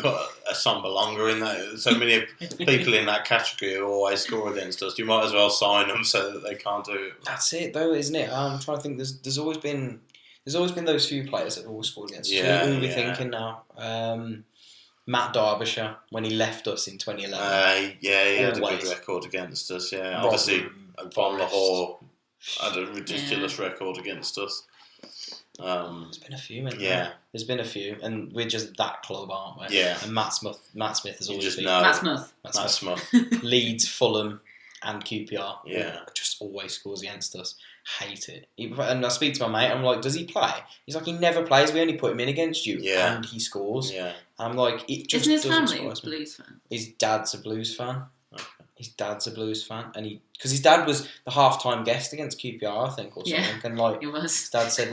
put a Sambalonger in that. So many people in that category who always score against us. You might as well sign them so that they can't do it. That's it, though, isn't it? I'm trying to think. There's always been those few players that have always scored against us. Who are we thinking now? Matt Derbyshire, when he left us in 2011. He had a good record against us, Obviously, Von Lahore had a ridiculous record against us. There's been a few, There's been a few, and we're just that club, aren't we? Yeah. And Matt Smith has always been. Matt Smith. Leeds, Fulham, and QPR. Yeah. Just always scores against us. Hate it. And I speak to my mate, I'm like, does he play? He's like, he never plays, we only put him in against you, and he scores. Yeah. I'm like, it just Isn't his doesn't family a Blues fan? His dad's a Blues fan. Okay. His dad's a Blues fan, and because his dad was the half-time guest against QPR, I think, or something. Yeah, and like, he was. His dad said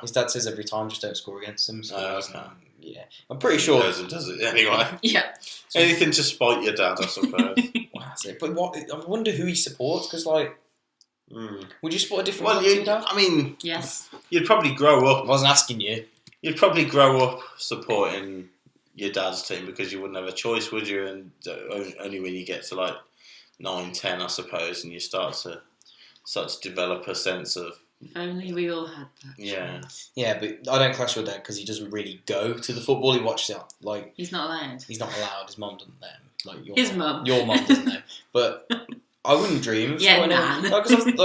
his dad says every time, just don't score against them. So, I'm pretty sure. Does it anyway? Yeah. Anything to spite your dad, I suppose. Well, that's it. But I wonder who he supports, because would you support a different club to your dad? I mean, yes. You'd probably grow up. I wasn't asking you. You'd probably grow up supporting your dad's team because you wouldn't have a choice, would you? And only when you get to 9, 10, I suppose, and you start to develop a sense of. If only we all had that. Yeah. Yeah, but I don't clash your dad because he doesn't really go to the football. He watches it He's not allowed. He's not allowed. His mum doesn't let him. His mum. Your mum doesn't know. But I wouldn't dream of supporting him.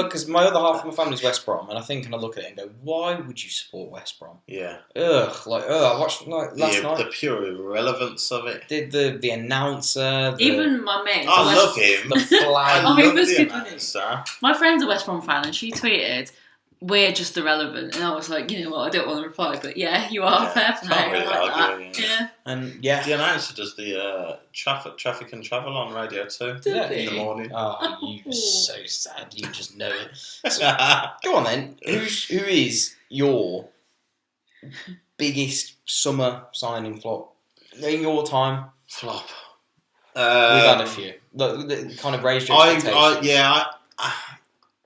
Because my other half of my family's West Brom, and I think and I look at it and go, why would you support West Brom? Yeah. I watched last night. The pure irrelevance of it. The announcer. Even my mate. I love him. The flag. He was good with it. My friend's a West Brom fan, and she tweeted, "We're just irrelevant," and I was like, you know what, I don't want to reply, but yeah, you are fair play. Can't really argue, And the announcer does the traffic and travel on radio too. In the morning. Oh, you so sad. You just know it. So, go on then. Who is your biggest summer signing flop in your time? Flop. We've had a few. Kind of raised your expectations.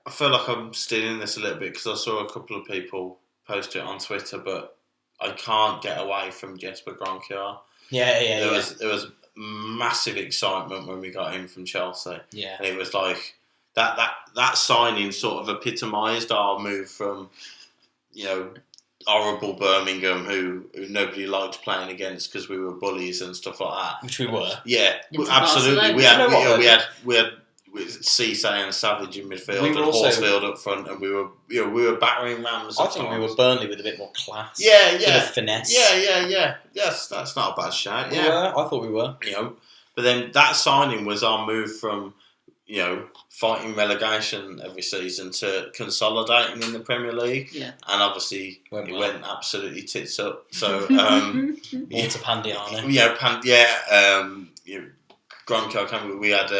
I feel like I'm stealing this a little bit because I saw a couple of people post it on Twitter, but I can't get away from Jesper Grønkjær. There was massive excitement when we got him from Chelsea. Yeah. And it was like that signing sort of epitomised our move from, horrible Birmingham who nobody liked playing against because we were bullies and stuff like that. Which we were. Yeah, absolutely. We had with Cisse and Savage in midfield and Horsfield up front, and we were battering rams. I think we were Burnley with a bit more class. Yeah. A bit of finesse. Yeah. Yes, that's not a bad shout. Yeah, I thought we were. But then that signing was our move from fighting relegation every season to consolidating in the Premier League. Yeah, and obviously it went absolutely tits up. So Walter Pandiano. Grønkjær we had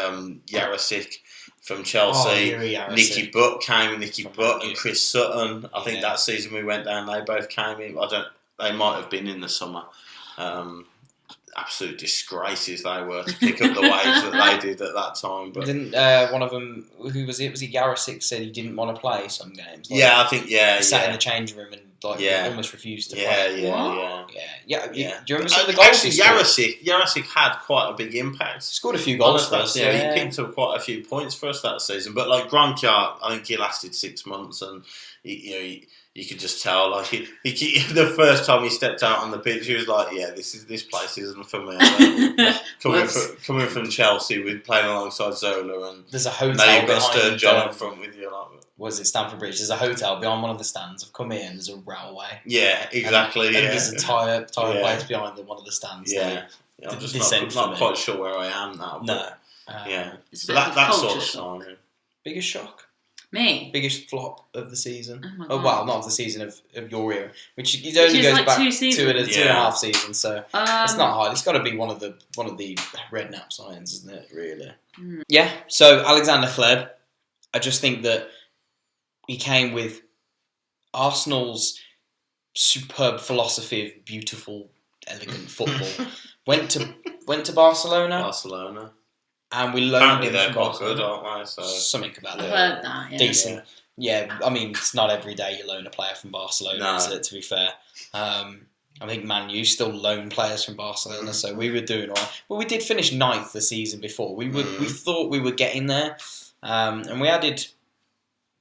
Jarosik from Chelsea. Nicky Butt came. And Chris Sutton. I think that season we went down, they both came in. They might have been in the summer. absolute disgraces they were to pick up the wage that they did at that time. But didn't one of them, who was it? Was it Yarasik said he didn't want to play some games? Like, yeah, I think he sat in the changing room and almost refused to play. Yeah. Do you remember some of the goals? Actually, Yarasik had quite a big impact. Scored a few goals for us. Yeah, he picked up quite a few points for us that season. But like Gronkyard, I think he lasted 6 months, and you could just tell, like he the first time he stepped out on the pitch, he was like, "Yeah, this place isn't for me." Coming from Chelsea, with playing alongside Zola, and there's a hotel now you've got behind. Sturgeon up front with you. Like, was it Stamford Bridge? There's a hotel behind one of the stands. I've come in. There's a railway. Yeah, exactly. And there's a tyre place behind one of the stands. Yeah, I'm just not quite sure where I am now. No. So that sort of sign. Biggest shock. Me? Biggest flop of the season. Oh my God. God. Not of the season, of your era. Which only goes like back 2 seasons. 2.5 seasons, so it's not hard. It's got to be one of the Redknapp signs, isn't it, really? Mm. Yeah, so Alexander Hleb, I just think that he came with Arsenal's superb philosophy of beautiful, elegant football. went to Barcelona. And we loaned Apparently him they're from quite Barcelona. good, aren't they? So Something about I've that. heard that, yeah. Decent. Yeah, I mean, it's not every day you loan a player from Barcelona, is it, to be fair? I think Man U still loan players from Barcelona, so we were doing all right. But we did finish 9th the season before. We thought we were getting there. And we added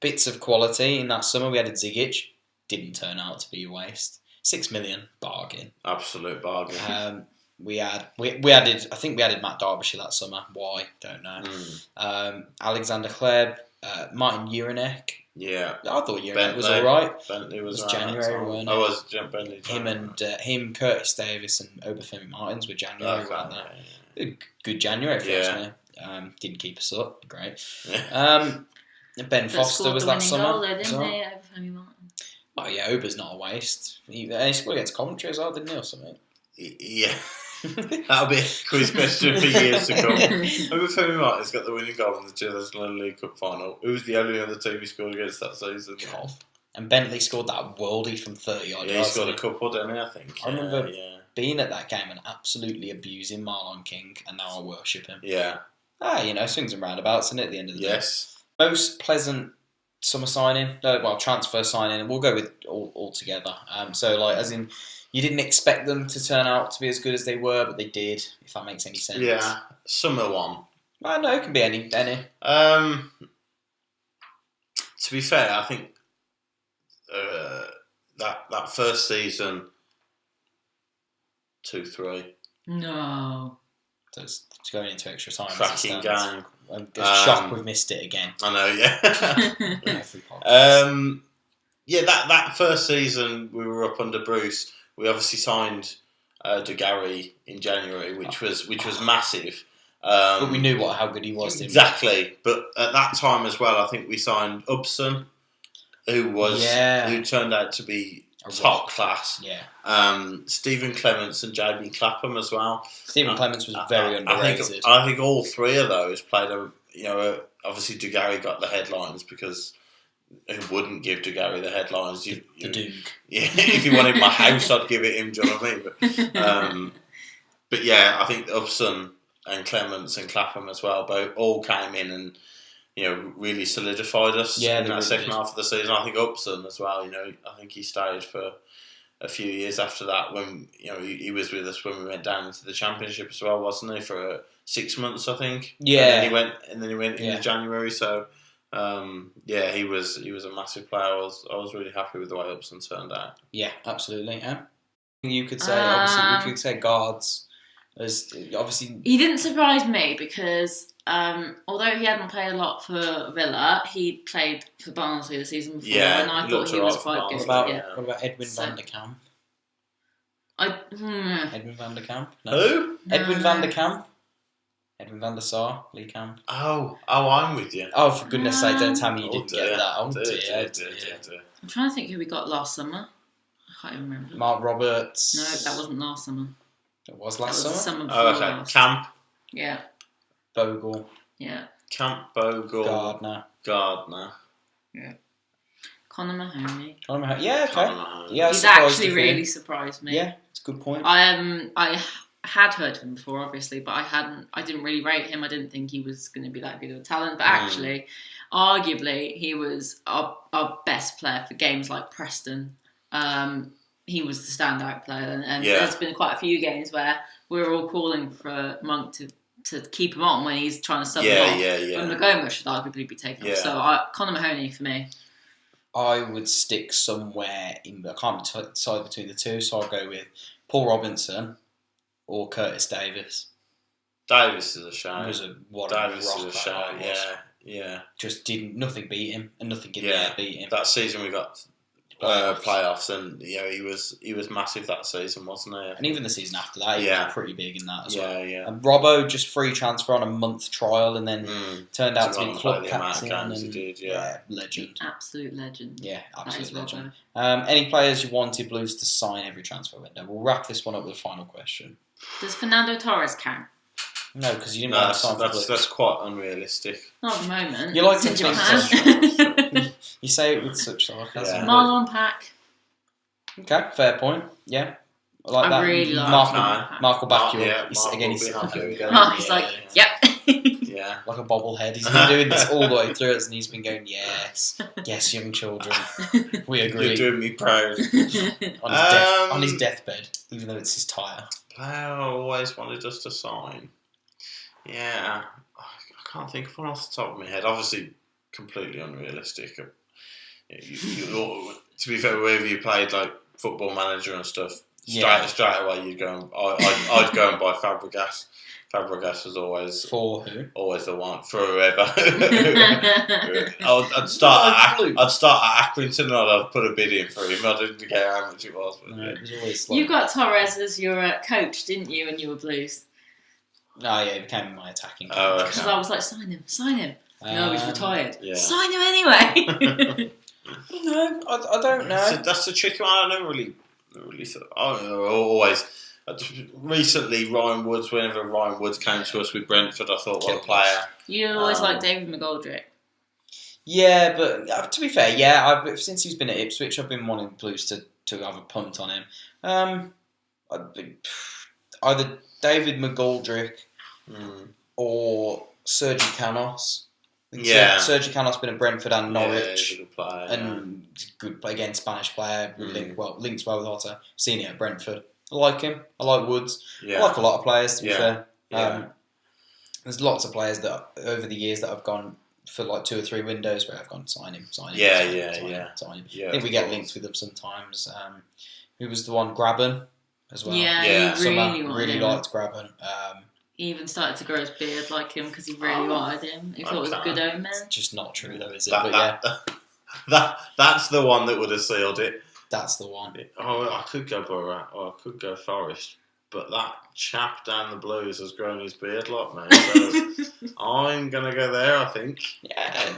bits of quality in that summer. We added Zigic. Didn't turn out to be a waste. 6 million, bargain. Absolute bargain. We added. I think we added Matt Derbyshire that summer. Why? Don't know. Alexander Hleb, Martin Juranek. Yeah, I thought Juranek was all right. Bentley was January, wasn't it? Oh, was Bentley? Him, Curtis Davis, and Obafemi Martins were January. Good January for us. Didn't keep us up. Great. Yeah. Ben Foster was that summer. Goal, though, didn't they? Obafemi Martins. Oh yeah, Oba's not a waste. He scored against Coventry as well, didn't he, or something? Yeah. That'll be a quiz question for years to come. Obafemi Martins got the winning goal in the 2011 League Cup final. Who was the only other team he scored against that season? And Bentley scored that worldie from 30 odd yards. Yeah, he scored a couple, didn't he, I think? I remember being at that game and absolutely abusing Marlon King, and now I worship him. Yeah. Swings and roundabouts, isn't it, at the end of the day? Yes. Most pleasant summer signing, transfer signing, and we'll go with all together. As in, you didn't expect them to turn out to be as good as they were, but they did, if that makes any sense. Yeah, summer one. I know, it can be any. To be fair, I think that first season, 2-3. No. So it's going into extra time. Cracking game. I'm just shocked we've missed it again. I know, yeah. That first season we were up under Bruce. We obviously signed De Gary in January, which was massive. But we knew how good he was. Didn't exactly. But at that time as well, I think we signed Upson, who turned out to be top class. Yeah. Stephen Clements and JB Clapham as well. Stephen Clements was very underrated. I think all three of those played obviously De Gary got the headlines because who wouldn't give De Gary the headlines? The Duke. Yeah, if he wanted my house, I'd give it him. Do you know what I mean? But yeah, I think Upson and Clements and Clapham as well, both all came in and really solidified us in that second half of the season. I think Upson as well. I think he stayed for a few years after that when he was with us when we went down into the Championship as well, wasn't he? For 6 months, I think. Yeah. And then he went into January. So. He was a massive player. I was really happy with the way Upson turned out. Yeah, absolutely. Yeah. You could say obviously we could say guards as obviously he didn't surprise me because although he hadn't played a lot for Villa, he played for Barnsley the season before, and I thought he was quite good. What about Edwin van der Kamp? Edwin van der Kamp? No. Who? Edwin van der Kamp. Edwin van der Sar, Lee Camp. Oh, I'm with you. Oh, for goodness sake, don't tell me you didn't get that. Oh, dear. I'm trying to think who we got last summer. I can't even remember. Mark Roberts. No, that wasn't last summer. It was last summer? The summer before last. Camp. Yeah. Bogle. Yeah. Camp, Bogle. Gardner. Yeah. Conor Mahoney. Yeah, okay. Yeah, he's actually really surprised me. Yeah, it's a good point. I had heard him before, obviously, but I didn't really rate him. I didn't think he was going to be that good of a talent. But actually, arguably, he was our best player for games like Preston. He was the standout player, and there's been quite a few games where we're all calling for Monk to keep him on when he's trying to sub him off. And Magoma should arguably be taken off. So Conor Mahoney for me. I would stick somewhere in. I can't decide between the two, so I'll go with Paul Robinson or Curtis Davis. Davis is a shame. Davis is a shame. Yeah. Just nothing beat him, and nothing in there beat him. That season we got playoffs, and he was massive that season, wasn't he? And even the season after that, he was pretty big in that as well. And Robbo, just free transfer on a month trial, and then turned out to be club captain. Legend, absolute legend. Yeah, absolute legend. Any players you wanted Blues to sign every transfer window? We'll wrap this one up with a final question. Does Fernando Torres count? No, because you didn't want to sign for Blues. That's quite unrealistic. Not at the moment. You like to Japan. You say it with such sarcasm. Marlon Pack. Okay, fair point. Yeah. I really like Mark will back you up. He's like, yep. Yeah. Like a bobblehead. He's been doing this all the way through us, and he's been going, yes, young children. We agree. You're doing me proud. on his deathbed, even though it's his tyre. Player I always wanted us to sign. Yeah. I can't think of one off the top of my head. Obviously, completely unrealistic. To be fair, wherever you played, like Football Manager and stuff, straight away you'd go and I'd go and buy Fabregas. Fabregas was always for who? Always the one for whoever. I'd start at Accrington and I'd put a bid in for him. I didn't care how much it was. But it was always you got Torres as your coach, didn't you? When you were Blues. Oh yeah, he became my attacking coach. Oh, okay. Because I was like, sign him. No, he's retired. Yeah. Sign him anyway. No, I don't know. That's the tricky one. I never really thought. Always. Recently, Ryan Woods. Whenever Ryan Woods came to us with Brentford, I thought, what a player. You always liked David McGoldrick. Yeah, but to be fair, since he's been at Ipswich, I've been wanting Blues to have a punt on him. Either David McGoldrick or Sergi Canos. Sergi Canos has been at Brentford and Norwich. Good player, and good play again, Spanish player. Links well with Otter. Seen it at Brentford. I like him. I like Woods. I like a lot of players, to be fair. There's lots of players that over the years that have gone for like 2 or 3 windows where I've gone sign him. Sign him. I think we get linked with them sometimes. Who was the one? Grabban as well. Yeah. Really liked Grabban. He even started to grow his beard like him because he really wanted him. He thought it was a good omen. It's just not true though, is it? That's the one that would have sealed it. That's the one. I could go Borough or I could go Forest, but that chap down the Blues has grown his beard like me. So I'm gonna go there. I think. Yeah,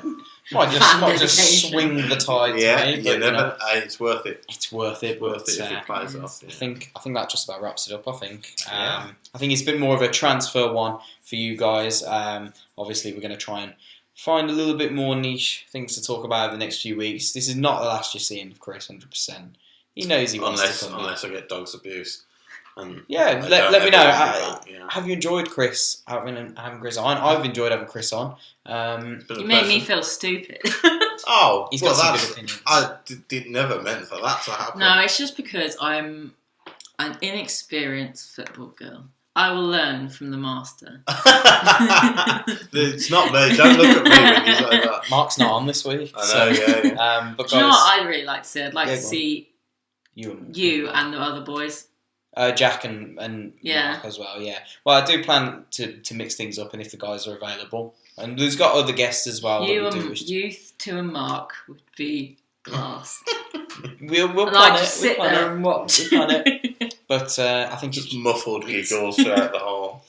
might just swing the tide. Yeah, to me, but, it's worth it. It's worth it. If it plays off. I think that just about wraps it up. I think. I think it's been more of a transfer one for you guys. Obviously, we're going to try and find a little bit more niche things to talk about over the next few weeks. This is not the last you're seeing of Chris, 100%. He knows he wants to come unless I get dogs abuse. Let me know. Have you enjoyed Chris having Chris on? I've enjoyed having Chris on. You made me feel stupid. He's got some good opinions. I never meant for that to happen. No, it's just because I'm an inexperienced football girl. I will learn from the master. It's not me. Don't look at me when you say that. Mark's not on this week. I know, but do you know what I'd really like to see? I'd like to see you and the other boys. Jack and Mark as well, yeah. Well, I do plan to mix things up, and if the guys are available. And there's got other guests as well. You two and Mark would be class. We'll and plan I'd it. just sit there and watch. We'll plan it. But I think just muffled giggles throughout the whole.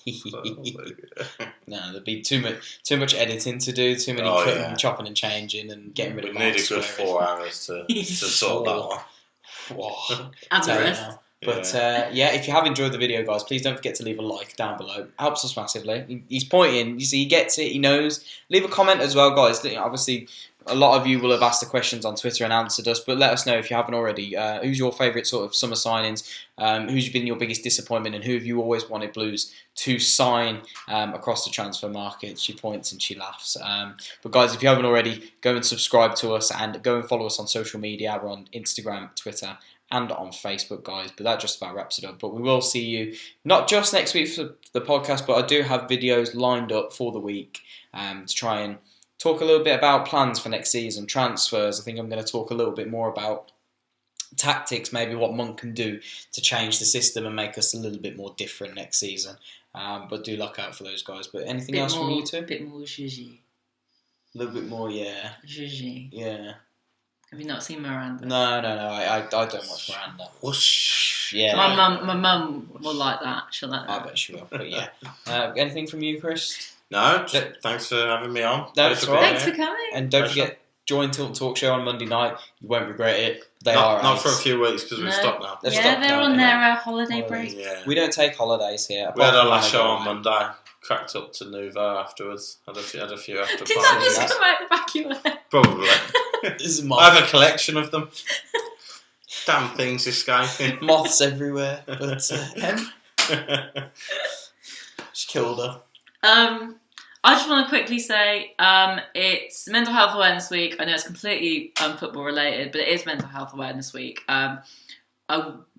No, there'd be too much editing to do, too many cutting, chopping and changing, and getting rid of. We need a good 4 hours to sort that one. And the rest. But if you have enjoyed the video, guys, please don't forget to leave a like down below. It helps us massively. He's pointing. You see, he gets it. He knows. Leave a comment as well, guys. Obviously, a lot of you will have asked the questions on Twitter and answered us, but let us know if you haven't already. Who's your favourite sort of summer signings? Who's been your biggest disappointment, and who have you always wanted Blues to sign across the transfer market? She points and she laughs. But guys, if you haven't already, go and subscribe to us and go and follow us on social media. We're on Instagram, Twitter, and on Facebook, guys. But that just about wraps it up. But we will see you not just next week for the podcast, but I do have videos lined up for the week to try and talk a little bit about plans for next season, transfers. I think I'm going to talk a little bit more about tactics, maybe what Monk can do to change the system and make us a little bit more different next season. But do look out for those guys. But anything else from you two? A bit more Gigi. A little bit more, yeah. Gigi. Yeah. Have you not seen Miranda? No. I don't watch Miranda. Whoosh. Yeah. My mum will like that. She'll like that. I bet she will. But yeah. Anything from you, Chris? No, thanks for having me on. That's right. Thanks for coming. And don't forget, join Tilton Talk Show on Monday night. You won't regret it. Not for a few weeks because we've stopped now. They're on their holiday break. Yeah. We don't take holidays here. We had our last show on Monday. Cracked up to Nouveau afterwards. Had a few after Did parties. that just come out the back of your head? Probably. This is I have a collection of them. Damn things escaping. moths everywhere. But she killed her. I just want to quickly say it's Mental Health Awareness Week. I know it's completely football related, but it is Mental Health Awareness Week. I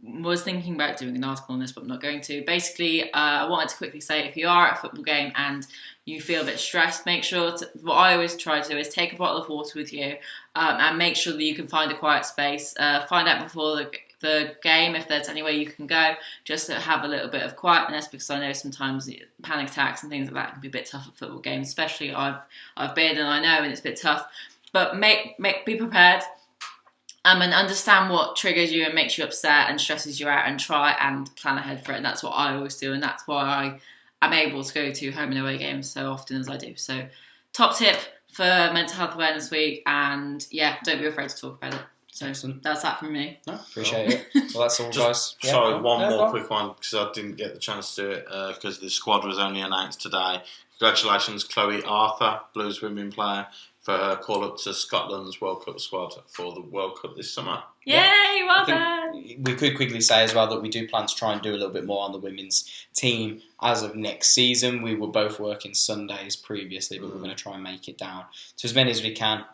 was thinking about doing an article on this, but I'm not going to. Basically, I wanted to quickly say if you are at a football game and you feel a bit stressed, make sure what I always try to do is take a bottle of water with you and make sure that you can find a quiet space. Find out before the game if there's any way you can go, just to have a little bit of quietness, because I know sometimes panic attacks and things like that can be a bit tough at football games, especially I've been and I know, and it's a bit tough. But be prepared. And understand what triggers you and makes you upset and stresses you out, and try and plan ahead for it. And that's what I always do, and that's why I'm able to go to home and away games so often as I do. So, top tip for Mental Health Awareness Week, and yeah, don't be afraid to talk about it. So that's that from me. No, appreciate it. Well, that's all, guys. Sorry, one more quick one because I didn't get the chance to do it because the squad was only announced today. Congratulations, Chloe Arthur, Blues women player, for her call up to Scotland's World Cup squad for the World Cup this summer. Yay, well done! We could quickly say as well that we do plan to try and do a little bit more on the women's team as of next season. We were both working Sundays previously, but we're going to try and make it down to as many as we can.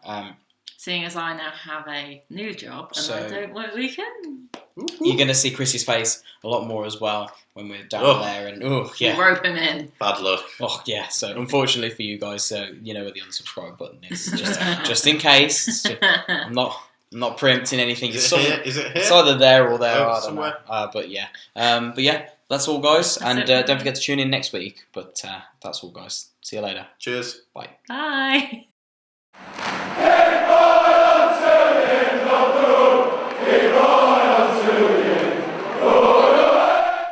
Seeing as I now have a new job and I don't work weekend. You're going to see Chrissy's face a lot more as well when we're down there. And rope him in. Bad luck. Oh, yeah. So, unfortunately for you guys, you know where the unsubscribe button is. Just in case. I'm not preempting anything. Is it here? It's either there or there. I don't somewhere. know. But yeah, that's all, guys. And don't forget to tune in next week. But that's all, guys. See you later. Cheers. Bye. Bye.